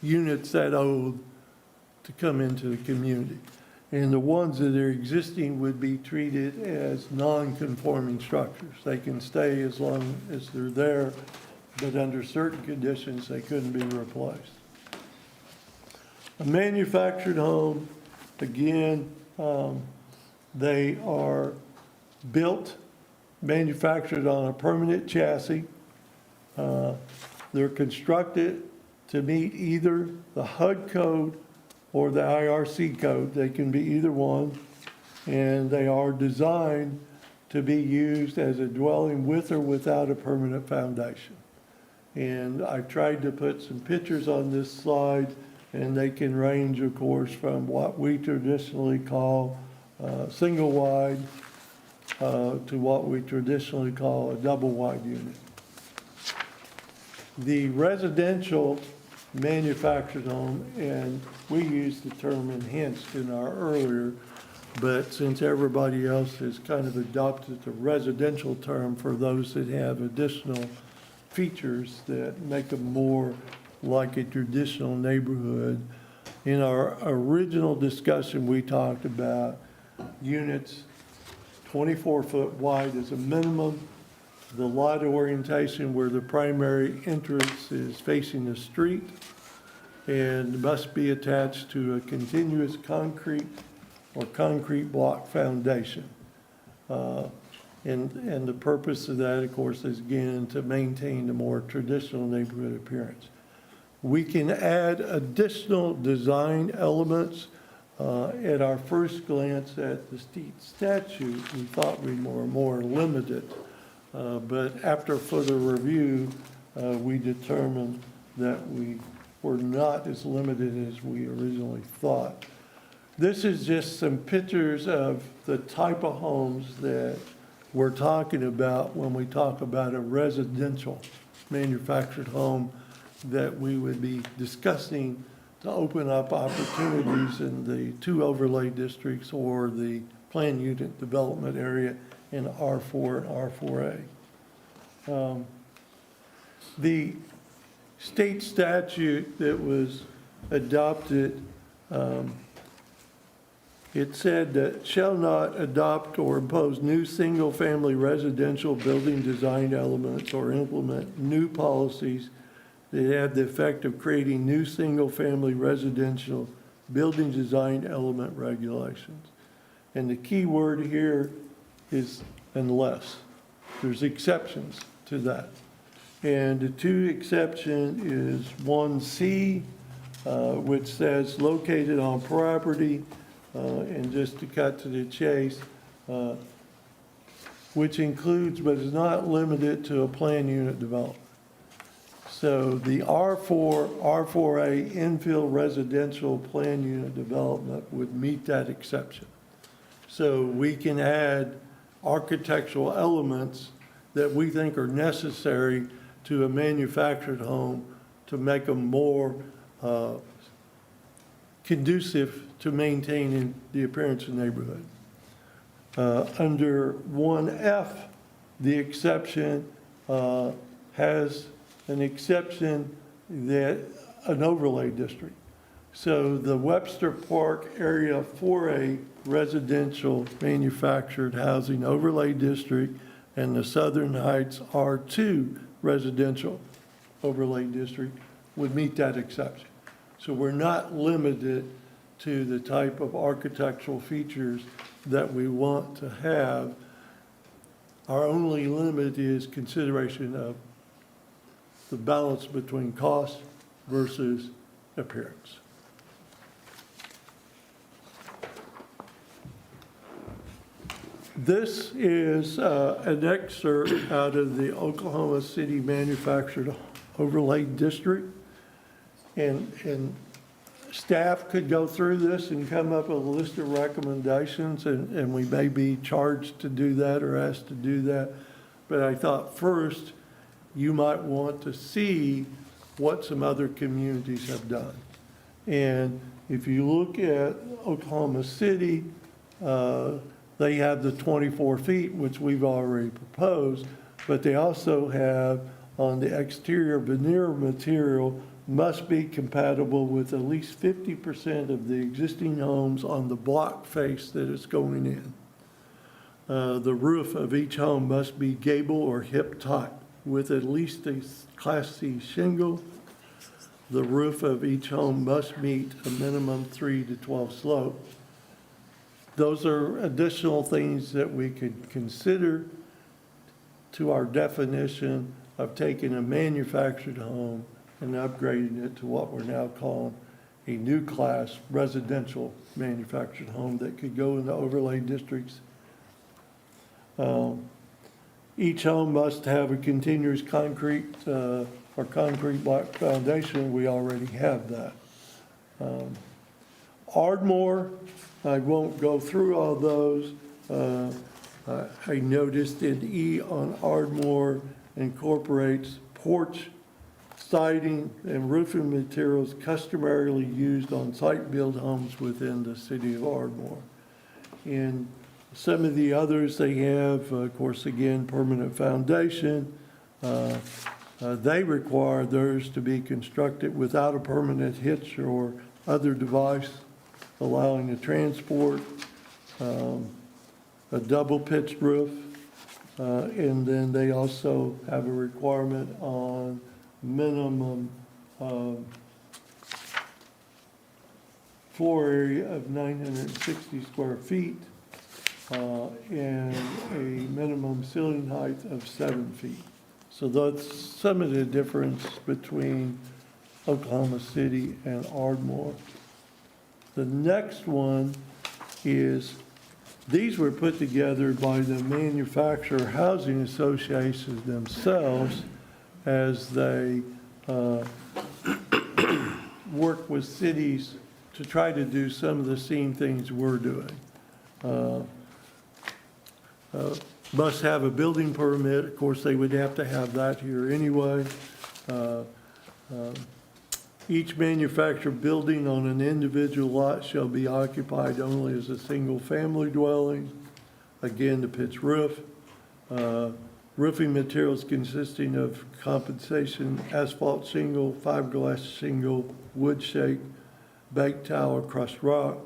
units that old to come into the community. And the ones that are existing would be treated as non-conforming structures. They can stay as long as they're there, but under certain conditions, they couldn't be replaced. A manufactured home, again, they are built, manufactured on a permanent chassis. They're constructed to meet either the HUD code or the IRC code. They can be either one. And they are designed to be used as a dwelling with or without a permanent foundation. And I've tried to put some pictures on this slide, and they can range, of course, from what we traditionally call single wide to what we traditionally call a double wide unit. The residential manufactured home, and we used the term enhanced in our earlier, but since everybody else has kind of adopted the residential term for those that have additional features that make them more like a traditional neighborhood. In our original discussion, we talked about units 24 foot wide as a minimum, the lot orientation where the primary entrance is facing the street, and must be attached to a continuous concrete or concrete block foundation. And the purpose of that, of course, is again to maintain a more traditional neighborhood appearance. We can add additional design elements. At our first glance at the state statute, we thought we were more limited. But after further review, we determined that we were not as limited as we originally thought. This is just some pictures of the type of homes that we're talking about when we talk about a residential manufactured home that we would be discussing to open up opportunities in the 2 overlay districts or the planned unit development area in R4 and R4A. The state statute that was adopted, it said that shall not adopt or impose new single-family residential building design elements or implement new policies that have the effect of creating new single-family residential building design element regulations. And the key word here is unless. There's exceptions to that. And the 2 exception is 1C, which says located on property, and just to cut to the chase, which includes but is not limited to a planned unit development. So the R4A infill residential planned unit development would meet that exception. So we can add architectural elements that we think are necessary to a manufactured home to make them more conducive to maintaining the appearance of the neighborhood. Under 1F, the exception has an exception that an overlay district. So the Webster Park Area 4A residential manufactured housing overlay district and the Southern Heights R2 residential overlay district would meet that exception. So we're not limited to the type of architectural features that we want to have. Our only limit is consideration of the balance between cost versus appearance. This is an excerpt out of the Oklahoma City Manufactured Overlay District. And staff could go through this and come up with a list of recommendations, and we may be charged to do that or asked to do that. But I thought first, you might want to see what some other communities have done. And if you look at Oklahoma City, they have the 24 feet, which we've already proposed, but they also have on the exterior veneer material must be compatible with at least 50% of the existing homes on the block face that is going in. The roof of each home must be gable or hip top with at least a Class C shingle. The roof of each home must meet a minimum 3 to 12 slope. Those are additional things that we could consider to our definition of taking a manufactured home and upgrading it to what we're now calling a new class residential manufactured home that could go into overlay districts. Each home must have a continuous concrete or concrete block foundation. We already have that. Ardmore, I won't go through all those. I noticed in E on Ardmore incorporates porch siding and roofing materials customarily used on site-built homes within the city of Ardmore. In some of the others, they have, of course, again, permanent foundation. They require theirs to be constructed without a permanent hitch or other device allowing the transport, a double-pitched roof, and then they also have a requirement on minimum floor area of 960 square feet and a minimum ceiling height of 7 feet. So that's some of the difference between Oklahoma City and Ardmore. The next one is, these were put together by the manufacturer housing associations themselves as they work with cities to try to do some of the same things we're doing. Must have a building permit. Of course, they would have to have that here anyway. Each manufactured building on an individual lot shall be occupied only as a single-family dwelling. Again, the pitched roof. Roofing materials consisting of compensation, asphalt shingle, fiberglass shingle, wood shake, baked tile, or crushed rock.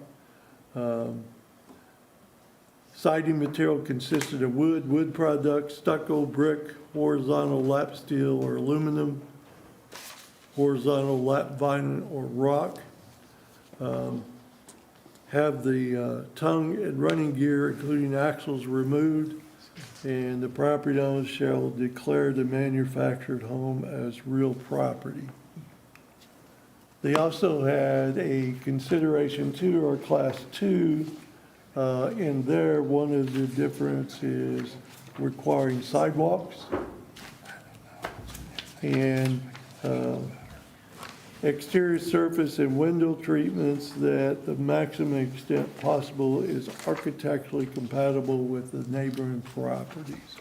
Siding material consisted of wood products, stucco, brick, horizontal lap steel or aluminum, horizontal lap vinyl or rock. Have the tongue and running gear, including axles, removed, and the property owner shall declare the manufactured home as real property. They also had a consideration 2 or class 2. In there, one of the difference is requiring sidewalks and exterior surface and window treatments that the maximum extent possible is architecturally compatible with the neighboring properties.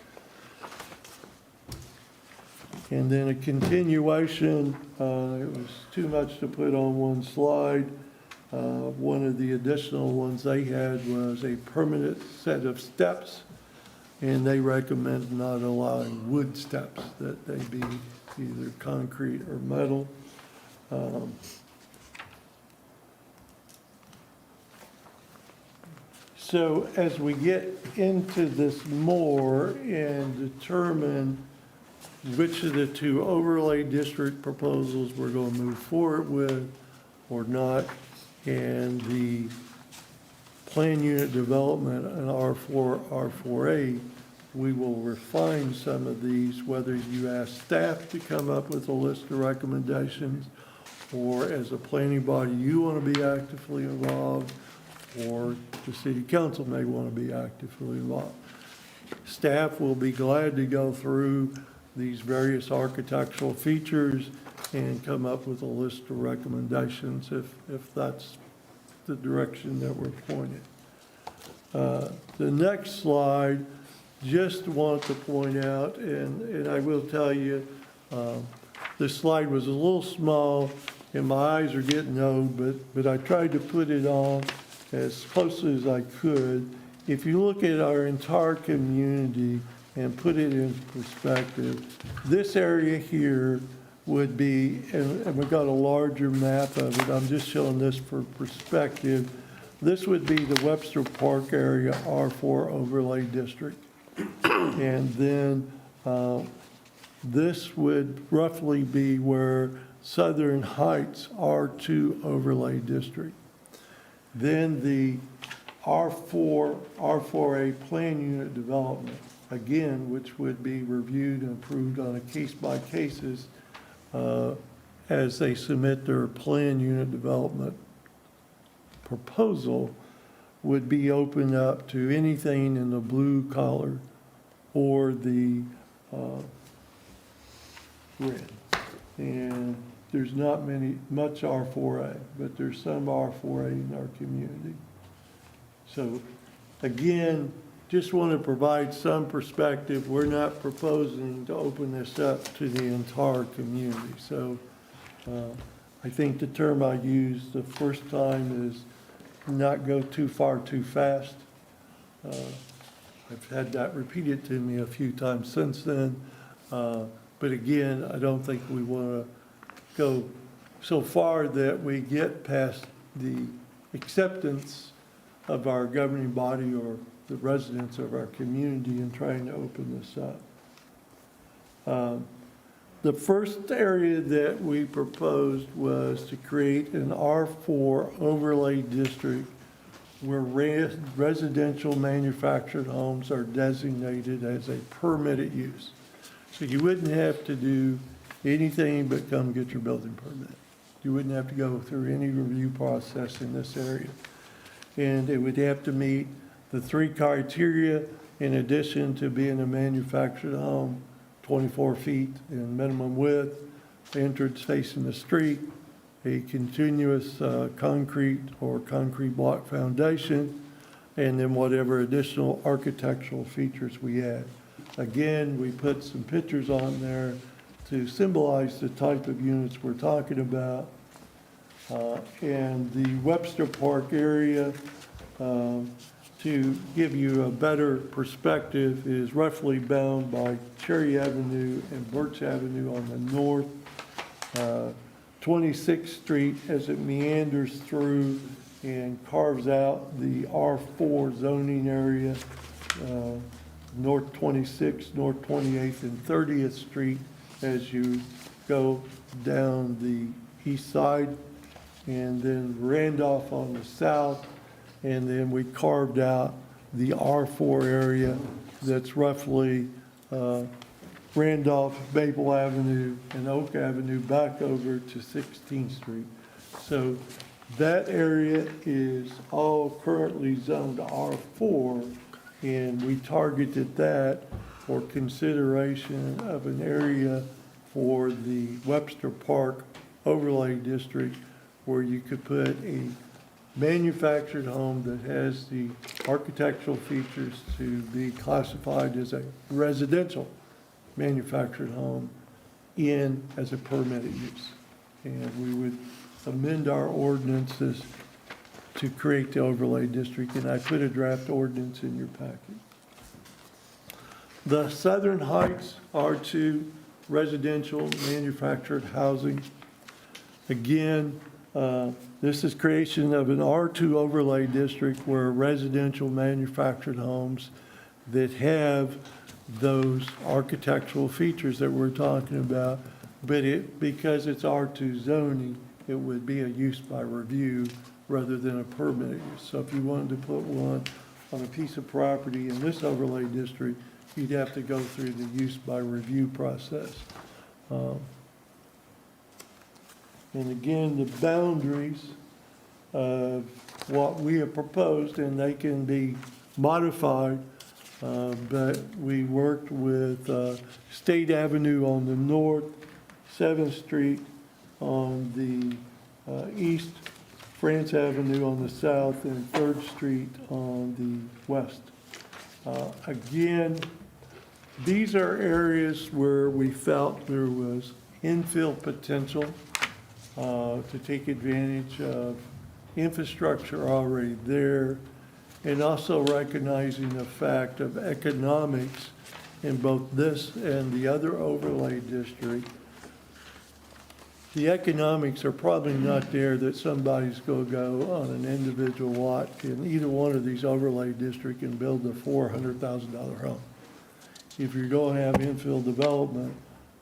And then a continuation, it was too much to put on one slide. One of the additional ones they had was a permanent set of steps, and they recommend not allowing wood steps, that they be either concrete or metal. So as we get into this more and determine which of the 2 overlay district proposals we're going to move forward with or not, and the plan unit development in R4, R4A, we will refine some of these, whether you ask staff to come up with a list of recommendations, or as a planning body, you want to be actively involved, or the city council may want to be actively involved. Staff will be glad to go through these various architectural features and come up with a list of recommendations if that's the direction that we're pointed. The next slide, just want to point out, and I will tell you, this slide was a little small and my eyes are getting old, but I tried to put it on as closely as I could. If you look at our entire community and put it in perspective, this area here would be, and we've got a larger map of it, I'm just showing this for perspective. This would be the Webster Park area R4 overlay district. And then this would roughly be where Southern Heights R2 overlay district. Then the R4A plan unit development, again, which would be reviewed and approved on a case-by-case as they submit their plan unit development proposal, would be open up to anything in the blue collar or the red. And there's not much R4A, but there's some R4A in our community. So again, just want to provide some perspective. We're not proposing to open this up to the entire community. So I think the term I used the first time is not go too far too fast. I've had that repeated to me a few times since then. But again, I don't think we want to go so far that we get past the acceptance of our governing body or the residents of our community in trying to open this up. The first area that we proposed was to create an R4 overlay district where residential manufactured homes are designated as a permitted use. So you wouldn't have to do anything but come get your building permit. You wouldn't have to go through any review process in this area. And it would have to meet the 3 criteria in addition to being a manufactured home, 24 feet in minimum width, entrance facing the street, a continuous concrete or concrete block foundation, and then whatever additional architectural features we add. Again, we put some pictures on there to symbolize the type of units we're talking about. And the Webster Park area, to give you a better perspective, is roughly bound by Cherry Avenue and Birch Avenue on the north, 26th Street as it meanders through and carves out the R4 zoning area, North 26th, North 28th, and 30th Street as you go down the east side, and then Randolph on the south, and then we carved out the R4 area that's roughly Randolph, Maple Avenue, and Oak Avenue back over to 16th Street. So that area is all currently zoned R4, and we targeted that for consideration of an area for the Webster Park overlay district where you could put a manufactured home that has the architectural features to be classified as a residential manufactured home in as a permitted use. And we would amend our ordinances to create the overlay district, and I put a draft ordinance in your packet. The Southern Heights R2 residential manufactured housing. Again, this is creation of an R2 overlay district where residential manufactured homes that have those architectural features that we're talking about, but because it's R2 zoning, it would be a use by review rather than a permitted use. So if you wanted to put one on a piece of property in this overlay district, you'd have to go through the use by review process. And again, the boundaries of what we have proposed, and they can be modified, but we worked with State Avenue on the north, 7th Street on the east, France Avenue on the south, and 3rd Street on the west. Again, these are areas where we felt there was infill potential to take advantage of infrastructure already there, and also recognizing the fact of economics in both this and the other overlay district. The economics are probably not there that somebody's going to go on an individual lot in either one of these overlay districts and build a $400,000 home. If you're going to have infill development,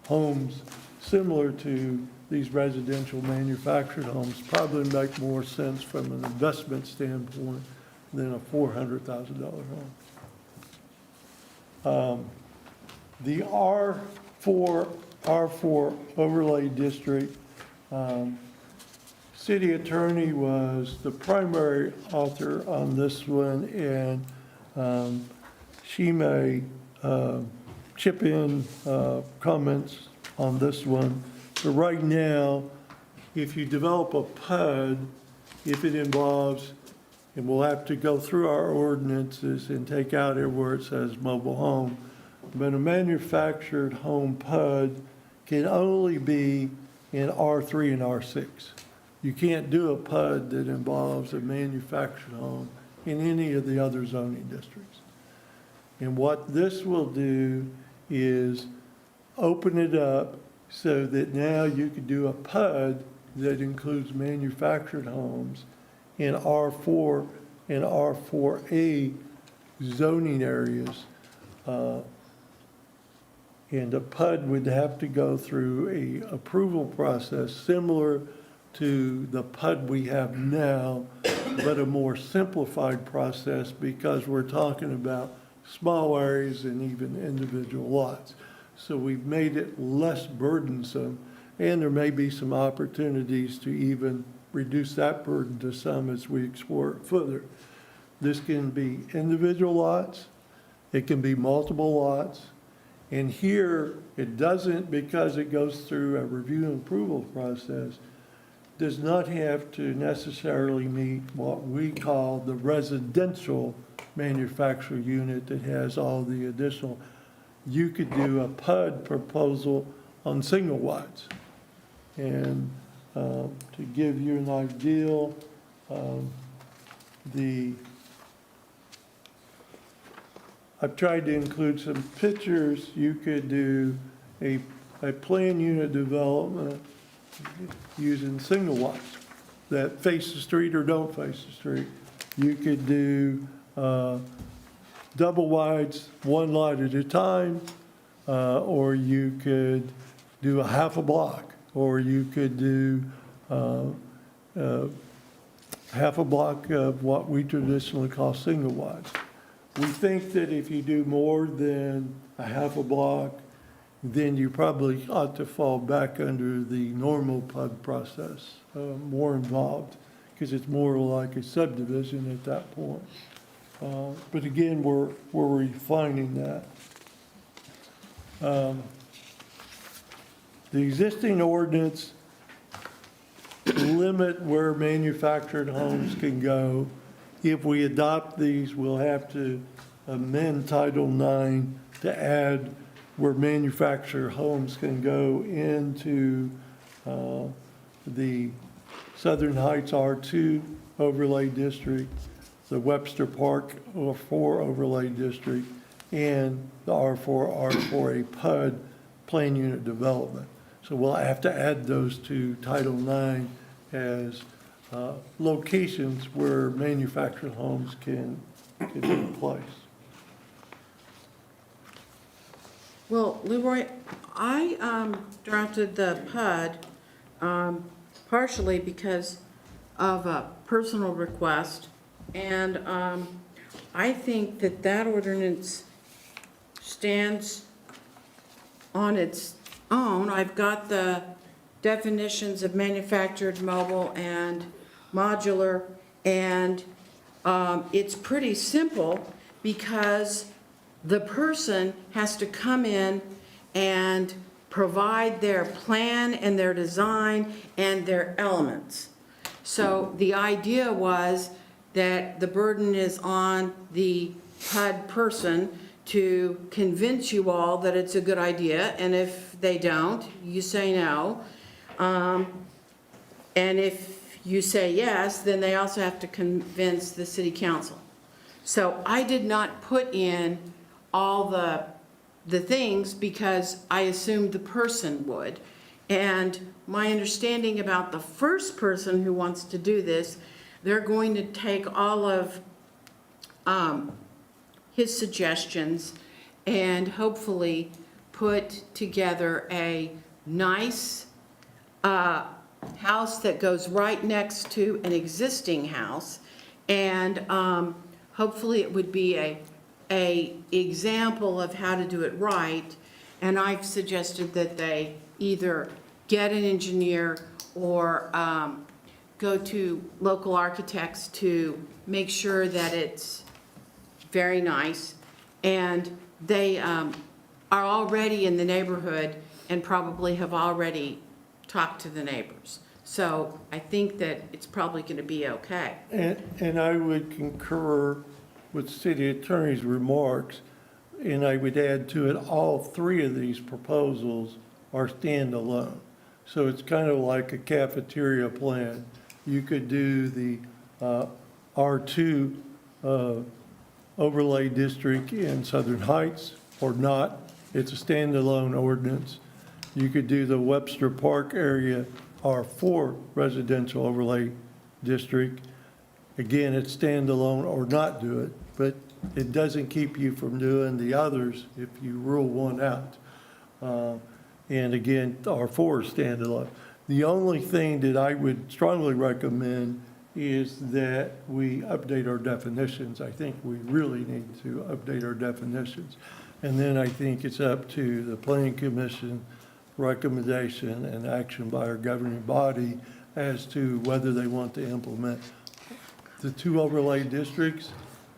homes similar to these residential manufactured homes probably make more sense from an investment standpoint than a $400,000 home. The R4 overlay district, city attorney was the primary author on this one, and she may chip in comments on this one. So right now, if you develop a PUD, if it involves, and we'll have to go through our ordinances and take out it where it says mobile home, but a manufactured home PUD can only be in R3 and R6. You can't do a PUD that involves a manufactured home in any of the other zoning districts. And what this will do is open it up so that now you could do a PUD that includes manufactured homes in R4 and R4A zoning areas. And a PUD would have to go through a approval process similar to the PUD we have now, but a more simplified process because we're talking about small areas and even individual lots. So we've made it less burdensome, and there may be some opportunities to even reduce that burden to some as we explore it further. This can be individual lots, it can be multiple lots, and here it doesn't, because it goes through a review and approval process, does not have to necessarily meet what we call the residential manufactured unit that has all the additional. You could do a PUD proposal on single wides. And To give you an idea, I've tried to include some pictures. You could do a planned unit development using single wides that face the street or don't face the street. You could do double wides, one lot at a time, or you could do a half a block, or you could do half a block of what we traditionally call single wides. We think that if you do more than a half a block, then you probably ought to fall back under the normal PUD process, more involved, because it's more like a subdivision at that point. But again, we're refining that. The existing ordinance limit where manufactured homes can go. If we adopt these, we'll have to amend Title IX to add where manufactured homes can go into the Southern Heights R2 overlay district, the Webster Park R4 overlay district, and the R4A PUD plan unit development. So we'll have to add those to Title IX as locations where manufactured homes can take place. Well, Leroy, I drafted the PUD partially because of a personal request, and I think that that ordinance stands on its own. I've got the definitions of manufactured, mobile, and modular, and it's pretty simple because the person has to come in and provide their plan and their design and their elements. So the idea was that the burden is on the PUD person to convince you all that it's a good idea, and if they don't, you say no. And if you say yes, then they also have to convince the city council. So I did not put in all the things because I assumed the person would. And my understanding about the first person who wants to do this, they're going to take all of his suggestions and hopefully put together a nice house that goes right next to an existing house. And hopefully it would be a example of how to do it right. And I've suggested that they either get an engineer or go to local architects to make sure that it's very nice. And they are already in the neighborhood and probably have already talked to the neighbors. So I think that it's probably going to be okay. And I would concur with city attorney's remarks, and I would add to it, all three of these proposals are standalone. So it's kind of like a cafeteria plan. You could do the R2 overlay district in Southern Heights or not. It's a standalone ordinance. You could do the Webster Park area R4 residential overlay district. Again, it's standalone or not do it, but it doesn't keep you from doing the others if you rule one out. And again, R4 is standalone. The only thing that I would strongly recommend is that we update our definitions. I think we really need to update our definitions. And then I think it's up to the Planning Commission recommendation and action by our governing body as to whether they want to implement the two overlay districts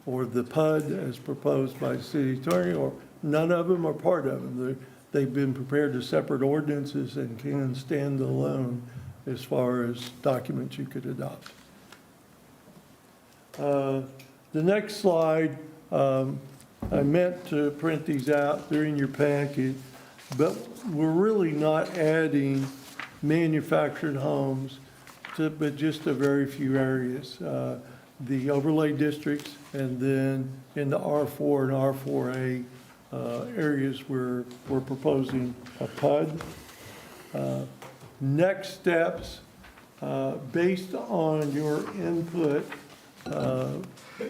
or the PUD as proposed by the city attorney, or none of them or part of them. They've been prepared as separate ordinances and can stand alone as far as documents you could adopt. The next slide, I meant to print these out. They're in your packet, but we're really not adding manufactured homes, but just a very few areas. The overlay districts, and then in the R4 and R4A areas where we're proposing a PUD. Next steps, based on your input,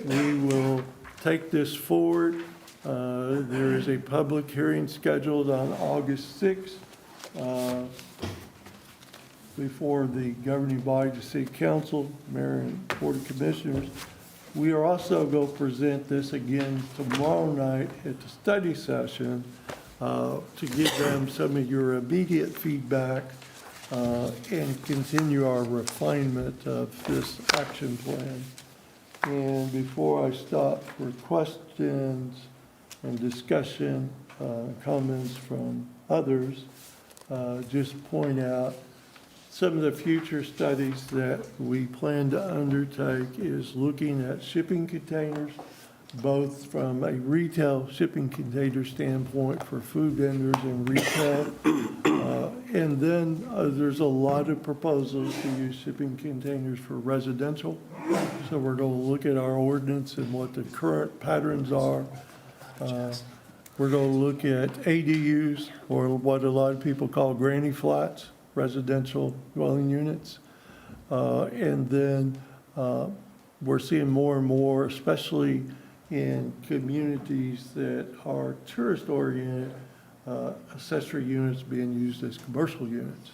we will take this forward. There is a public hearing scheduled on August 6th before the governing body, the city council, mayor and board of commissioners. We are also going to present this again tomorrow night at the study session to give them some of your immediate feedback and continue our refinement of this action plan. And before I stop for questions and discussion, comments from others, just point out some of the future studies that we plan to undertake is looking at shipping containers, both from a retail shipping container standpoint for food vendors and retail. And then there's a lot of proposals to use shipping containers for residential. So we're going to look at our ordinance and what the current patterns are. We're going to look at ADUs, or what a lot of people call granny flats, residential dwelling units. And then we're seeing more and more, especially in communities that are tourist-oriented, accessory units being used as commercial units,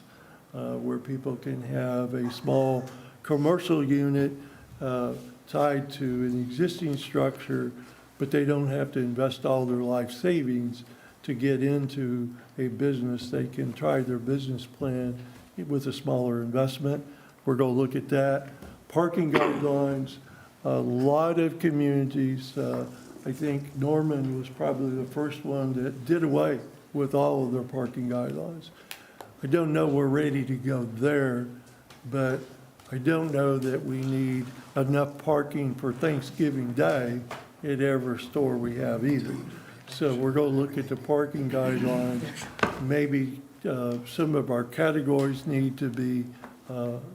where people can have a small commercial unit tied to an existing structure, but they don't have to invest all their life savings to get into a business. They can try their business plan with a smaller investment. We're going to look at that. Parking guidelines, a lot of communities, I think Norman was probably the first one that did away with all of their parking guidelines. I don't know we're ready to go there, but I don't know that we need enough parking for Thanksgiving Day at every store we have either. So we're going to look at the parking guidelines. Maybe some of our categories need to be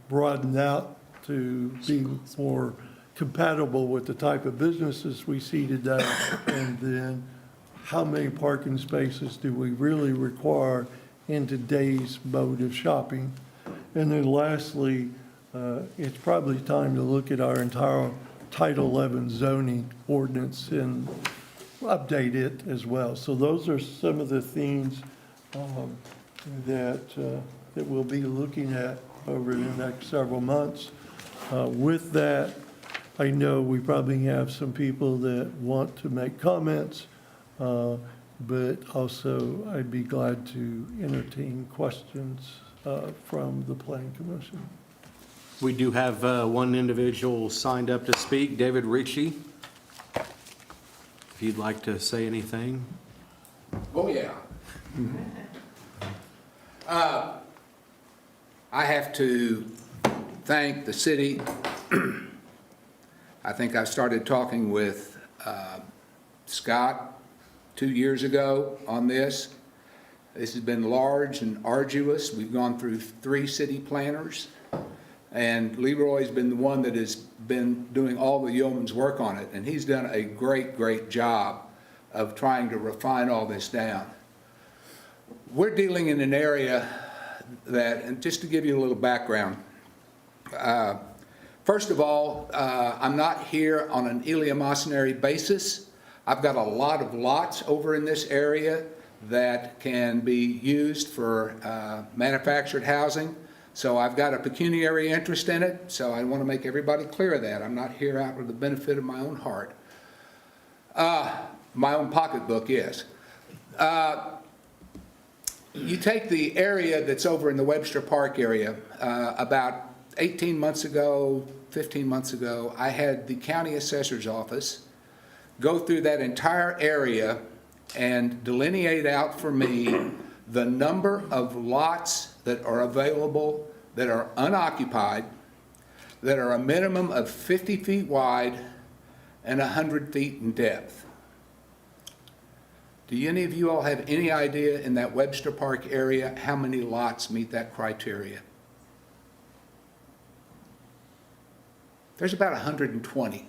broadened out to be more compatible with the type of businesses we see today. And then how many parking spaces do we really require in today's mode of shopping? And then lastly, it's probably time to look at our entire Title 11 zoning ordinance and update it as well. So those are some of the themes that we'll be looking at over the next several months. With that, I know we probably have some people that want to make comments, but also I'd be glad to entertain questions from the Planning Commission. We do have one individual signed up to speak, David Ritchie. If you'd like to say anything. Oh, yeah. I have to thank the city. I think I started talking with Scott 2 years ago on this. This has been large and arduous. We've gone through 3 city planners, and Leroy's been the one that has been doing all the yeoman's work on it, and he's done a great, great job of trying to refine all this down. We're dealing in an area that, and just to give you a little background, first of all, I'm not here on an eleemosynary basis. I've got a lot of lots over in this area that can be used for manufactured housing. So I've got a pecuniary interest in it, so I want to make everybody clear of that. I'm not here out for the benefit of my own heart. My own pocketbook, yes. You take the area that's over in the Webster Park area. About 18 months ago, 15 months ago, I had the county assessor's office go through that entire area and delineate out for me the number of lots that are available that are unoccupied, that are a minimum of 50 feet wide and 100 feet in depth. Do any of you all have any idea in that Webster Park area how many lots meet that criteria? There's about 120.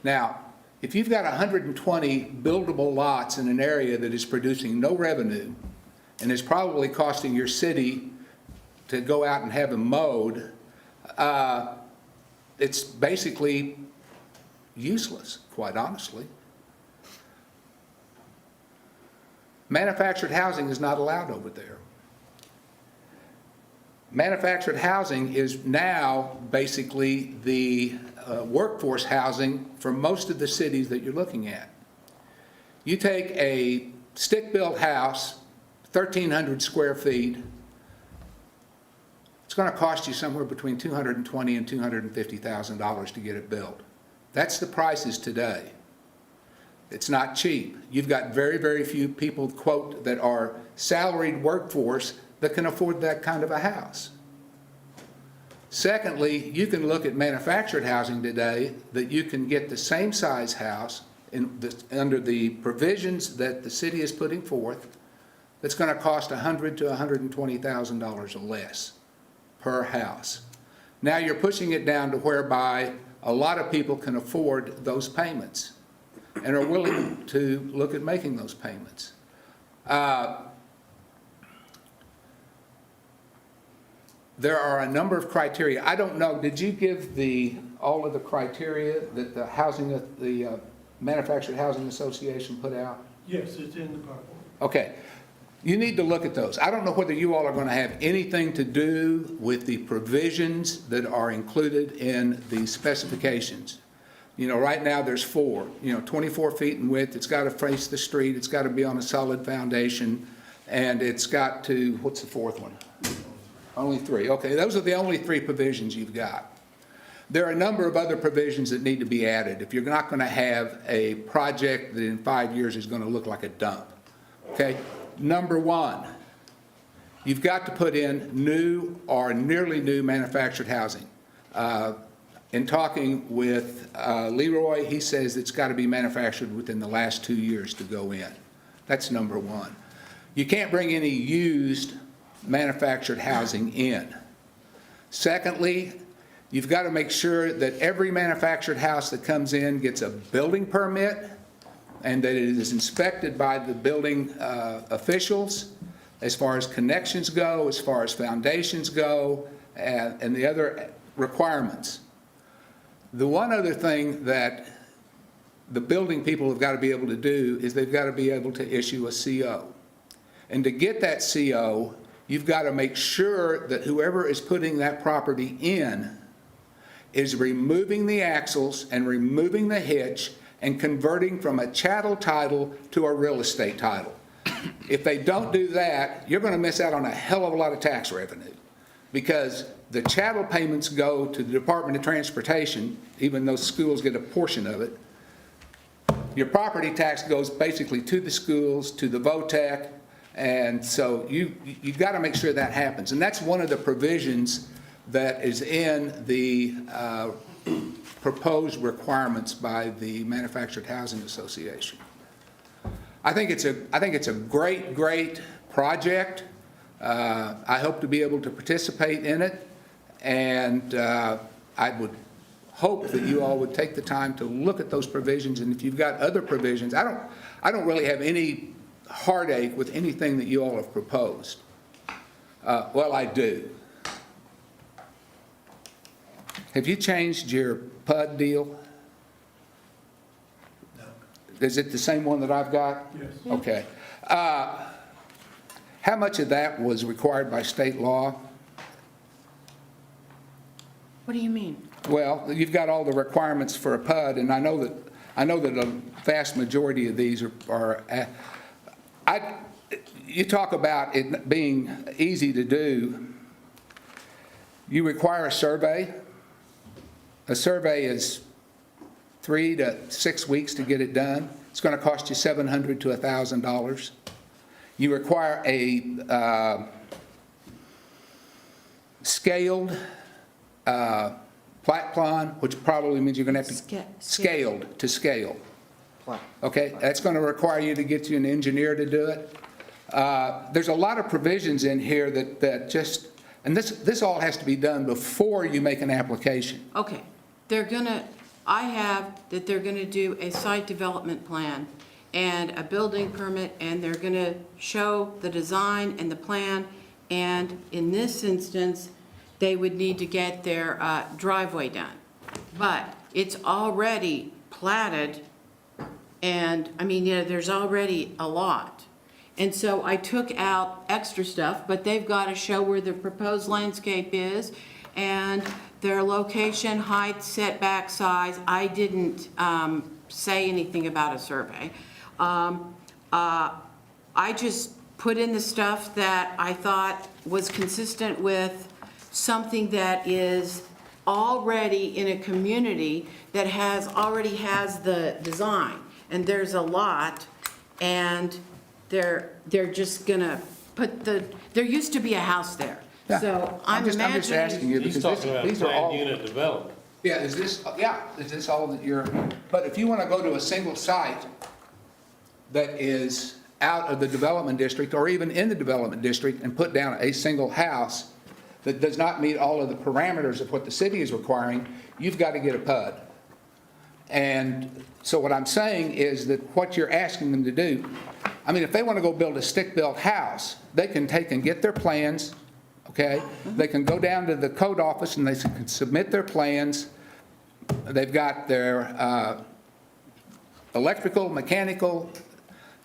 Now, if you've got 120 buildable lots in an area that is producing no revenue and is probably costing your city to go out and have them mowed, it's basically useless, quite honestly. Manufactured housing is not allowed over there. Manufactured housing is now basically the workforce housing for most of the cities that you're looking at. You take a stick-built house, 1,300 square feet, it's going to cost you somewhere between $220,000 and $250,000 to get it built. That's the prices today. It's not cheap. You've got very, very few people, quote, that are salaried workforce that can afford that kind of a house. Secondly, you can look at manufactured housing today that you can get the same size house under the provisions that the city is putting forth that's going to cost $100,000 to $120,000 or less per house. Now you're pushing it down to whereby a lot of people can afford those payments and are willing to look at making those payments. There are a number of criteria. I don't know, did you give all of the criteria that the Manufactured Housing Association put out? Yes, it's in the PowerPoint. Okay. You need to look at those. I don't know whether you all are going to have anything to do with the provisions that are included in the specifications. You know, right now there's 4, 24 feet in width. It's got to face the street. It's got to be on a solid foundation. And it's got to, what's the 4th one? Only 3. Okay, those are the only 3 provisions you've got. There are a number of other provisions that need to be added if you're not going to have a project that in 5 years is going to look like a dump. Okay? Number 1, you've got to put in new or nearly new manufactured housing. In talking with Leroy, he says it's got to be manufactured within the last 2 years to go in. That's number 1. You can't bring any used manufactured housing in. Secondly, you've got to make sure that every manufactured house that comes in gets a building permit and that it is inspected by the building officials as far as connections go, as far as foundations go, and the other requirements. The one other thing that the building people have got to be able to do is they've got to be able to issue a CO. And to get that CO, you've got to make sure that whoever is putting that property in is removing the axles and removing the hitch and converting from a chattel title to a real estate title. If they don't do that, you're going to miss out on a hell of a lot of tax revenue, because the chattel payments go to the Department of Transportation, even though schools get a portion of it. Your property tax goes basically to the schools, to the VOTEC, and so you've got to make sure that happens. And that's one of the provisions that is in the proposed requirements by the Manufactured Housing Association. I think it's a great project. I hope to be able to participate in it, and I would hope that you all would take the time to look at those provisions. And if you've got other provisions, I don't really have any heartache with anything that you all have proposed. Well, I do. Have you changed your PUD deal? No. Is it the same one that I've got? Yes. Okay. How much of that was required by state law? What do you mean? Well, you've got all the requirements for a PUD, and I know that a vast majority of these are you talk about it being easy to do. You require a survey. A survey is 3 to 6 weeks to get it done. It's going to cost you $700 to $1,000. You require a scaled plat plan, which probably means you're going to have to scaled to scale Okay, that's going to require you to get you an engineer to do it. There's a lot of provisions in here that just, and this all has to be done before you make an application. Okay, they're gonna, I have that they're gonna do a site development plan and a building permit, and they're gonna show the design and the plan, and in this instance, they would need to get their driveway done. But it's already platted, and, I mean, there's already a lot. And so I took out extra stuff, but they've got to show where the proposed landscape is and their location, height, setback, size. I didn't say anything about a survey. I just put in the stuff that I thought was consistent with something that is already in a community that already has the design. And there's a lot, and they're just gonna put there used to be a house there. Yeah. So I'm just asking you He's because talking about these are all. planned unit development. Yeah, is this all that you're, but if you want to go to a single site that is out of the development district or even in the development district and put down a single house that does not meet all of the parameters of what the city is requiring, you've got to get a PUD. And so what I'm saying is that what you're asking them to do, I mean, if they want to go build a stick-built house, they can take and get their plans, okay? They can go down to the code office and they can submit their plans. They've got their electrical, mechanical,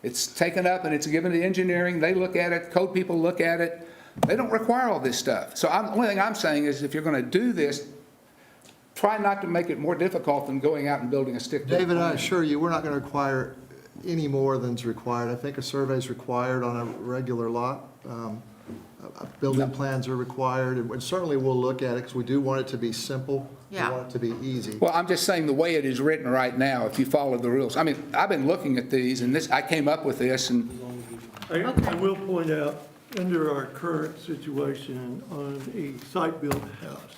it's taken up and it's given to engineering. They look at it, code people look at it. They don't require all this stuff. So the only thing I'm saying is if you're going to do this, try not to make it more difficult than going out and building a stick-built David, I plan. assure you, we're not going to require any more than's required. I think a survey is required on a regular lot. Building plans are required, and certainly we'll look at it because we do want it to be simple. Yeah. We want it to be easy. Well, I'm just saying the way it is written right now, if you follow the rules. I mean, I've been looking at these, and I came up with this, and I will point out, under our current situation on a site-built house,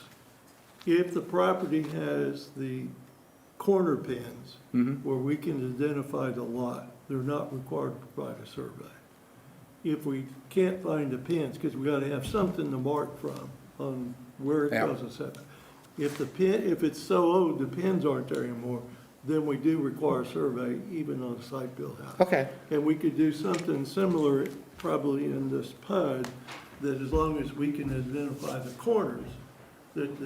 if the property has the corner pins where we can identify the lot, they're not required to provide a survey. If we can't find the pins, because we got to have something to mark from on where it Yeah. goes, et cetera. If it's so old, the pins aren't there anymore, then we do require a survey even on a site-built house. okay. And we could do something similar probably in this PUD, that as long as we can identify the corners, that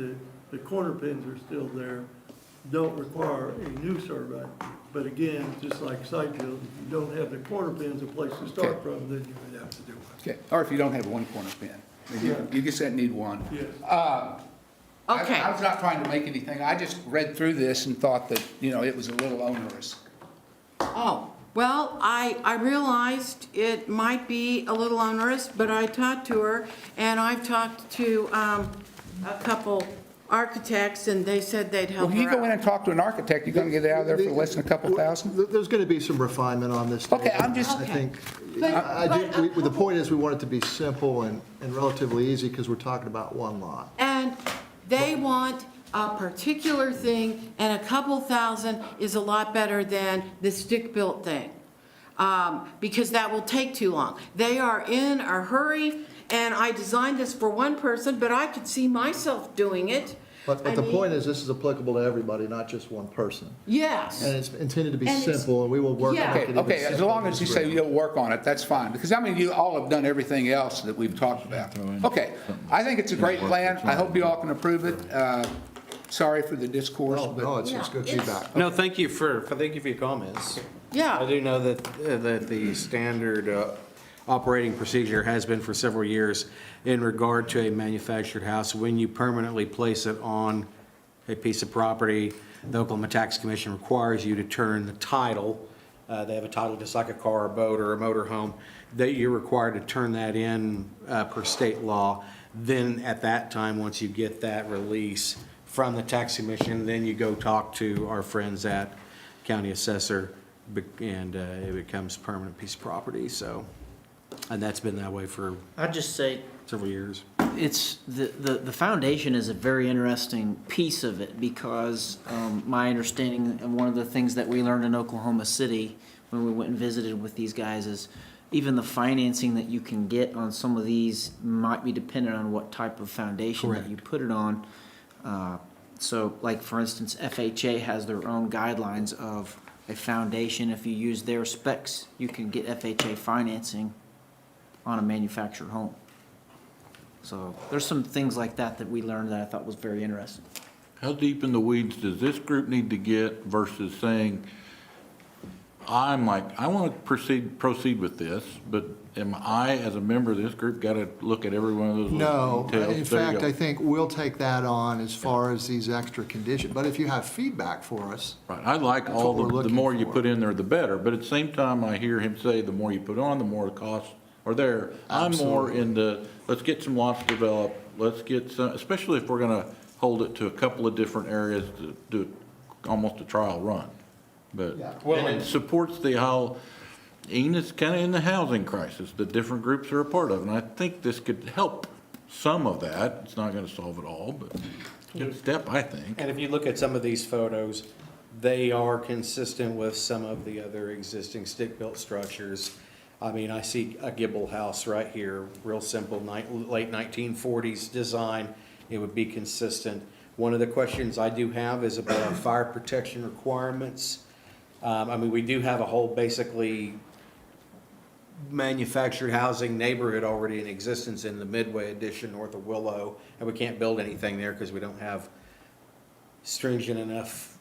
the corner pins are still there, don't require a new survey. But again, just like site build, if you don't have the corner pins a place to start Okay. from, then you would have to do one. Okay, or if you don't have one corner pin. You just said need one. Yes. Okay. I was not trying to make anything, I just read through this and thought that, it was a little onerous. Oh, well, I realized it might be a little onerous, but I talked to her, and I've talked to a couple architects, and they said they'd help Well, if her you go in out. and talk to an architect, you're gonna get it out of there for less than a couple thousand? There's going to be some refinement on this. Okay, David. I'm just- I think, But- the point is we want it to be simple and relatively easy because we're talking about one lot. And they want a particular thing, and a couple thousand is a lot better than the stick-built thing, because that will take too long. They are in a hurry, and I designed this for one person, but I could see myself doing it. But I the mean, point is, this is applicable to everybody, not just one person. Yes. And it's intended to be And it's- simple, and we will work to Yeah. make it even Okay, as simpler long as you say than you'll work on it, that's fine, because you all have done everything else that we've talked about. Okay, I think it's a great plan, I hope you all can approve it. Sorry for the discourse, No, but it's good Yeah, it's- feedback. No, thank you for your comments. I Yeah, do know that the standard operating procedure has been for several years in regard to a manufactured house. When you permanently place it on a piece of property, the Oklahoma Tax Commission requires you to turn the title. They have a title just like a car, a boat, or a motor home. That you're required to turn that in per state law. Then at that time, once you get that release from the tax commission, then you go talk to our friends at county assessor, and it becomes permanent piece of property. So, and that's been that way for I'd just say, several years. It's, the foundation is a very interesting piece of it because my understanding, and one of the things that we learned in Oklahoma City when we went and visited with these guys is even the financing that you can get on some of these might be dependent on what type of foundation that you put it on. So like, for instance, FHA has their own guidelines of a foundation. If you use their specs, you can get FHA financing on a manufactured home. So there's some things like that that we learned that I thought was very interesting. How deep in the weeds does this group need to get versus saying, I want to proceed with this, but am I, as a member of this group, got to look at every one of those little No, details? in There you fact, go. I think we'll take that on as far as these extra conditions. But if you have feedback for us, Right, I like That's what we're the looking more you for. put in there, the better, but at the same time, I hear him say, the more you put on, the more the costs are there. I'm more Absolutely. into, let's get some lots developed, let's get some, especially if we're gonna hold it to a couple of different areas to do almost a trial run. But, and it supports the whole, Enid's kind of in the housing crisis that different groups are a part of, and I think this could help some of that. It's not gonna solve it all, but good step, I think. And if you look at some of these photos, they are consistent with some of the other existing stick-built structures. I mean, I see a gable house right here, real simple, late 1940s design. It would be consistent. One of the questions I do have is about our fire protection requirements. I mean, we do have a whole basically manufactured housing neighborhood already in existence in the Midway Addition north of Willow, and we can't build anything there because we don't have stringent enough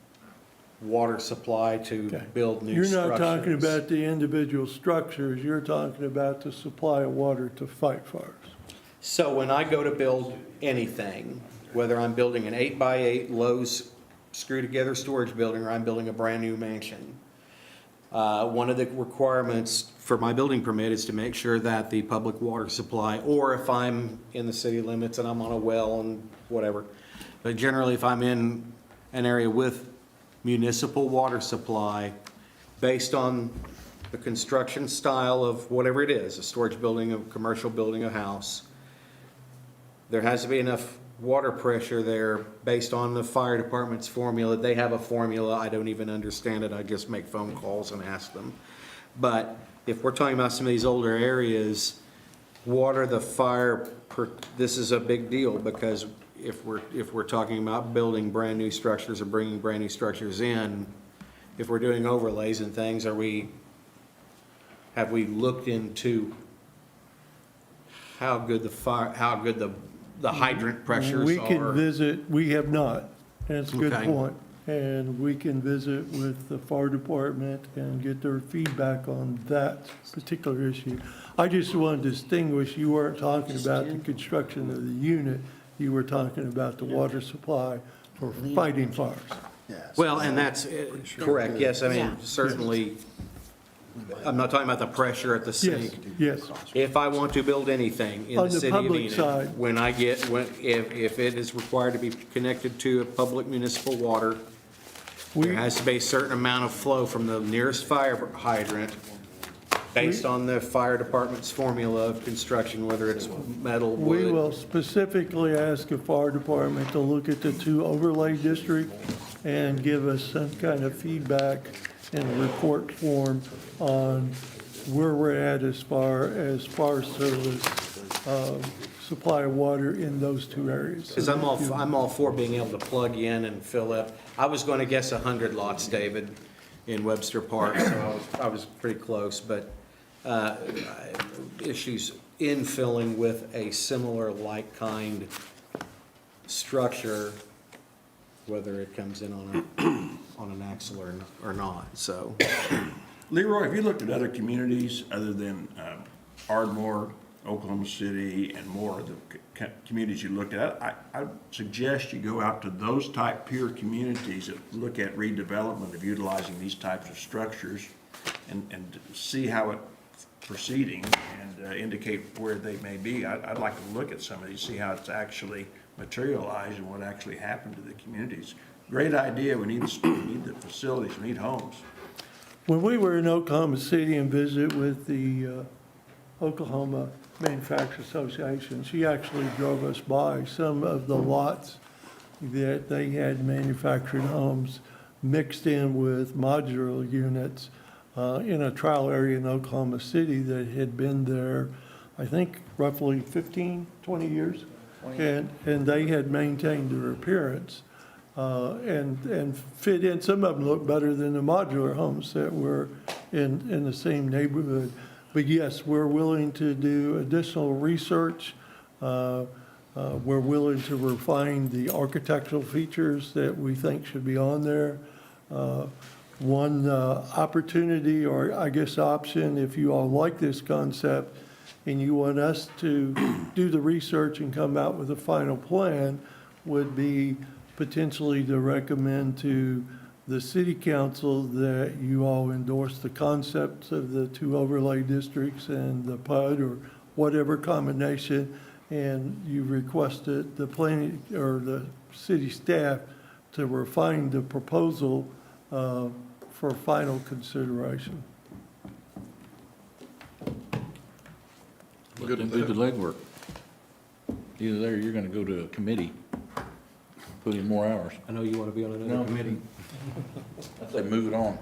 water supply to Okay. build new You're structures. not talking about the individual structures, you're talking about the supply of water to fight fires. So when I go to build anything, whether I'm building an 8x8 Lowe's screw-together storage building or I'm building a brand-new mansion, one of the requirements for my building permit is to make sure that the public water supply, or if I'm in the city limits and I'm on a well and whatever, but generally if I'm in an area with municipal water supply, based on the construction style of whatever it is, a storage building, a commercial building, a house, there has to be enough water pressure there based on the fire department's formula. They have a formula, I don't even understand it, I just make phone calls and ask them. But if we're talking about some of these older areas, water, the fire, this is a big deal, because if we're talking about building brand-new structures or bringing brand-new structures in, if we're doing overlays and things, have we looked into how good the hydrant pressures We are? can visit, we have not, that's a good Okay. point. And we can visit with the fire department and get their feedback on that particular issue. I just want to distinguish, you weren't talking about the construction of the unit, you were talking about the water supply for fighting fires. Well, and that's correct, yes, I Yeah. mean, certainly, I'm not talking about the pressure at the Yes, sink. yes. If I want to build anything in On the the city of public Enid, side. if it is required to be connected to a public municipal water, there has to be a certain amount of flow from the nearest fire hydrant based on the fire department's formula of construction, whether it's metal, We wood. will specifically ask the fire department to look at the two overlay districts and give us some kind of feedback in a report form on where we're at as far as fire service, supply of water in those two areas. Because I'm all for being able to plug in and fill up. I was going to guess 100 lots, David, in Webster Park, so I was pretty close, but issues infilling with a similar like kind structure, whether it comes in on an axle or not, so. Leroy, have you looked at other communities other than Ardmore, Oklahoma City, and more of the communities you looked at? I suggest you go out to those type peer communities that look at redevelopment of utilizing these types of structures and see how it's proceeding and indicate where they may be. I'd like to look at some of these, see how it's actually materialized and what actually happened to the communities. Great idea. We need the facilities, we need homes. When we were in Oklahoma City and visit with the Oklahoma Manufacturer Association. She actually drove us by some of the lots that they had manufactured homes mixed in with modular units in a trial area in Oklahoma City that had been there, I think, roughly 15, 20 years. And they had maintained their appearance and fit in. Some of them look better than the modular homes that were in the same neighborhood. But yes, we're willing to do additional research. We're willing to refine the architectural features that we think should be on there. One opportunity, or I guess option, if you all like this concept and you want us to do the research and come out with a final plan, would be potentially to recommend to the city council that you all endorse the concepts of the 2 overlay districts and the PUD or whatever combination, and you requested the planning or the city staff to refine the proposal for final consideration. Let them do the legwork. Either there or you're gonna go to a committee, put in more hours. I know you want to be on another committee. I say move it on.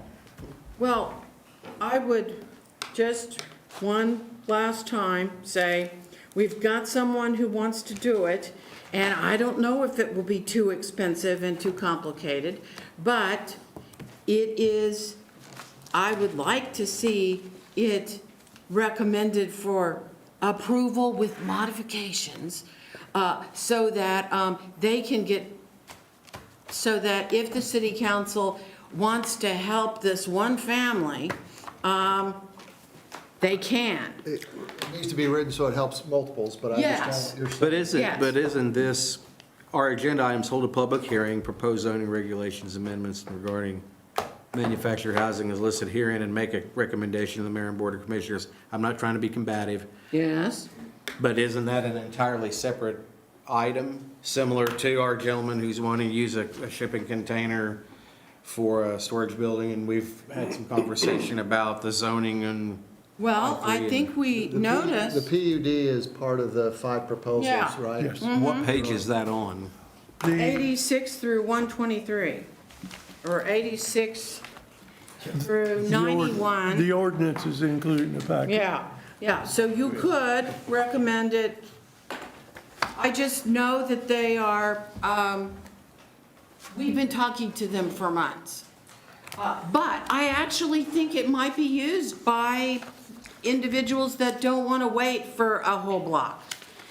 Well, I would just one last time say, we've got someone who wants to do it, and I don't know if it will be too expensive and too complicated, but it is, I would like to see it recommended for approval with modifications, so that they can get, so that if the city council wants to help this one family, they can. It needs to be written so it helps multiples, but I Yes. understand what you're saying. But Yes. isn't this, our agenda items hold a public hearing, propose zoning regulations amendments regarding manufactured housing is listed herein, and make a recommendation to the mayor and board of commissioners. I'm not trying to be combative, Yes. but isn't that an entirely separate item, similar to our gentleman who's wanting to use a shipping container for a storage building, and we've had some conversation about the zoning and. Well, I think we The noticed, PUD is part of the 5 proposals, Yeah. right? Yes. What page is that on? The, 86 through 123, or 86 through 91. the ordinance is included in the package. Yeah, so you could recommend it. I just know that they are, we've been talking to them for months. But I actually think it might be used by individuals that don't want to wait for a whole block.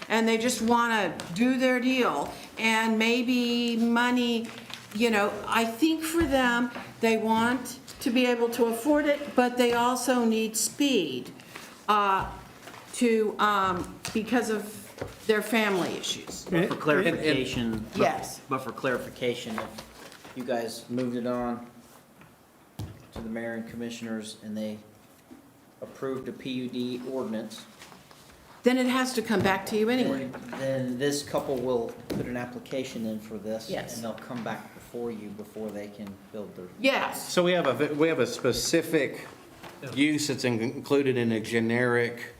And they just want to do their deal. And maybe money, I think for them, they want to be able to afford it, but they also need speed because of their family issues. For clarification. Yes. But for clarification, if you guys moved it on to the mayor and commissioners and they approved a PUD ordinance, Then it has to come back to you anyway. then this couple will put an application in for this. Yes. And they'll come back before you before they can build their. Yes. So we have a specific use that's included in a generic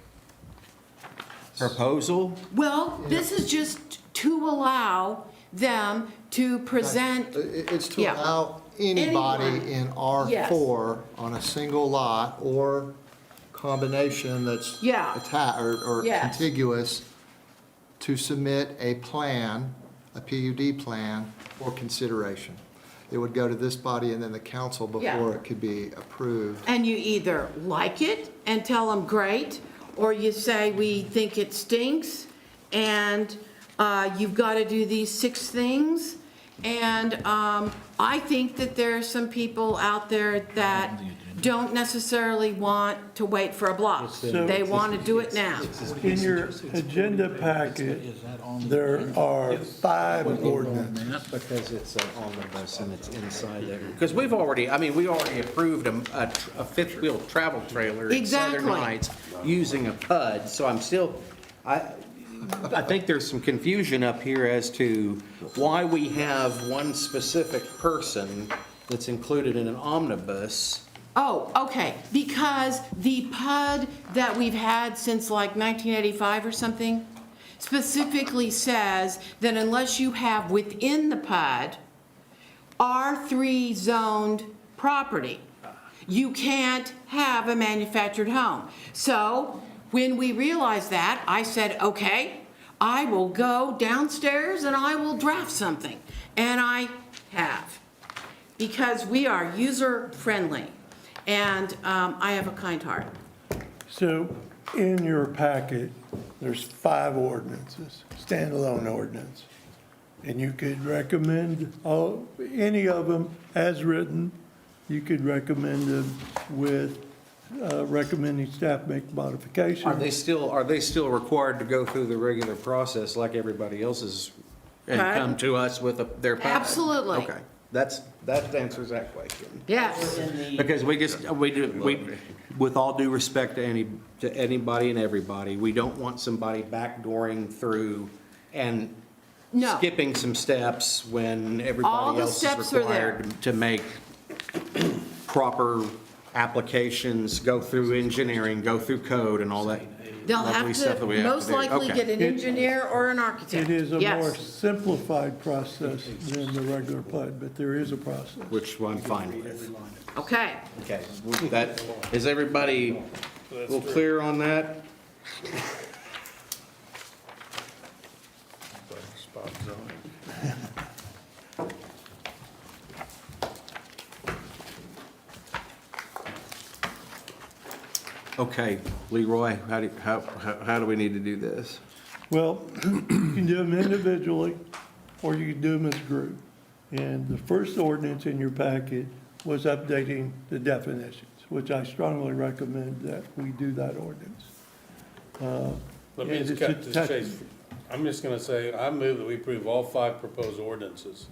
proposal? Well, this is just to allow them to present, It's to Yeah. allow anybody Anyone. in R4 on a single lot or combination that's Yeah. attached or Yes. contiguous to submit a plan, a PUD plan for consideration. It would go to this body and then the council Yeah. before it could be approved. and you either like it and tell them great, or you say, we think it stinks, and you've got to do these 6 things. And I think that there are some people out there that don't necessarily want to wait for a block. They want to do it now. In your agenda packet, there are 5 ordinances. Because it's an omnibus and it's inside there. Because we already approved a fifth-wheel travel trailer in Southern Exactly. Heights using a PUD, so I'm still, I think there's some confusion up here as to why we have one specific person that's included in an omnibus Oh, okay, because the PUD that we've had since like 1985 or something specifically says that unless you have within the PUD R3 zoned property, you can't have a manufactured home. So when we realized that, I said, okay, I will go downstairs and I will draft something. And I have, because we are user-friendly, and I have a kind heart. So in your packet, there's 5 ordinances, standalone ordinance. And you could recommend any of them as written. You could recommend them with recommending staff make modifications. Are they still required to go through the regular process like everybody else is and Okay. come to us with their packet? Absolutely. Okay, that answers that question. Yes. Because with all due respect to anybody and everybody, we don't want somebody backdooring through and No. skipping some steps when All everybody the else is steps are there. required to make proper applications, go through engineering, go through code and all that They'll lovely have stuff to that we have to do. most likely Okay. get an engineer or an architect. It is a Yes. more simplified process than the regular PUD, but there is a process. Which I'm fine with. Okay. Okay, that, is everybody a little clear on that? Okay, Leroy, how do we need to do this? Well, you can do them individually, or you can do them as a group. And the first ordinance in your packet was updating the definitions, which I strongly recommend that we do that ordinance. Let me And just it's cut to the a chase. I'm just gonna say, I move that we approve all 5 proposed ordinances,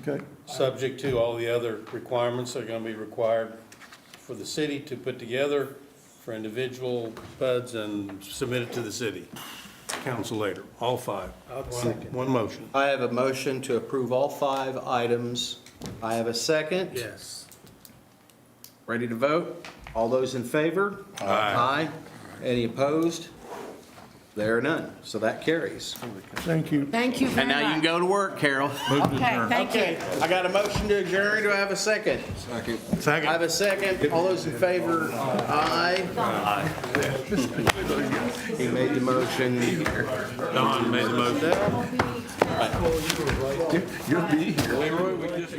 Okay, subject to all the other requirements that are gonna be required for the city to put together for individual PUDs and submit it to the city council later, all 5. One motion. I have a motion to approve all 5 items. I have a second. Yes. Ready to vote? All those in favor? Aye. Any opposed? There are none, so that carries. thank you. Thank you very And much. now you can go to work, Carol. Okay, thank you. I got a motion to adjourn. Do I have a second? Second. I have a second. All those in favor? Aye. Aye. He made the motion. Don made the motion. You'll be here. Leroy, we just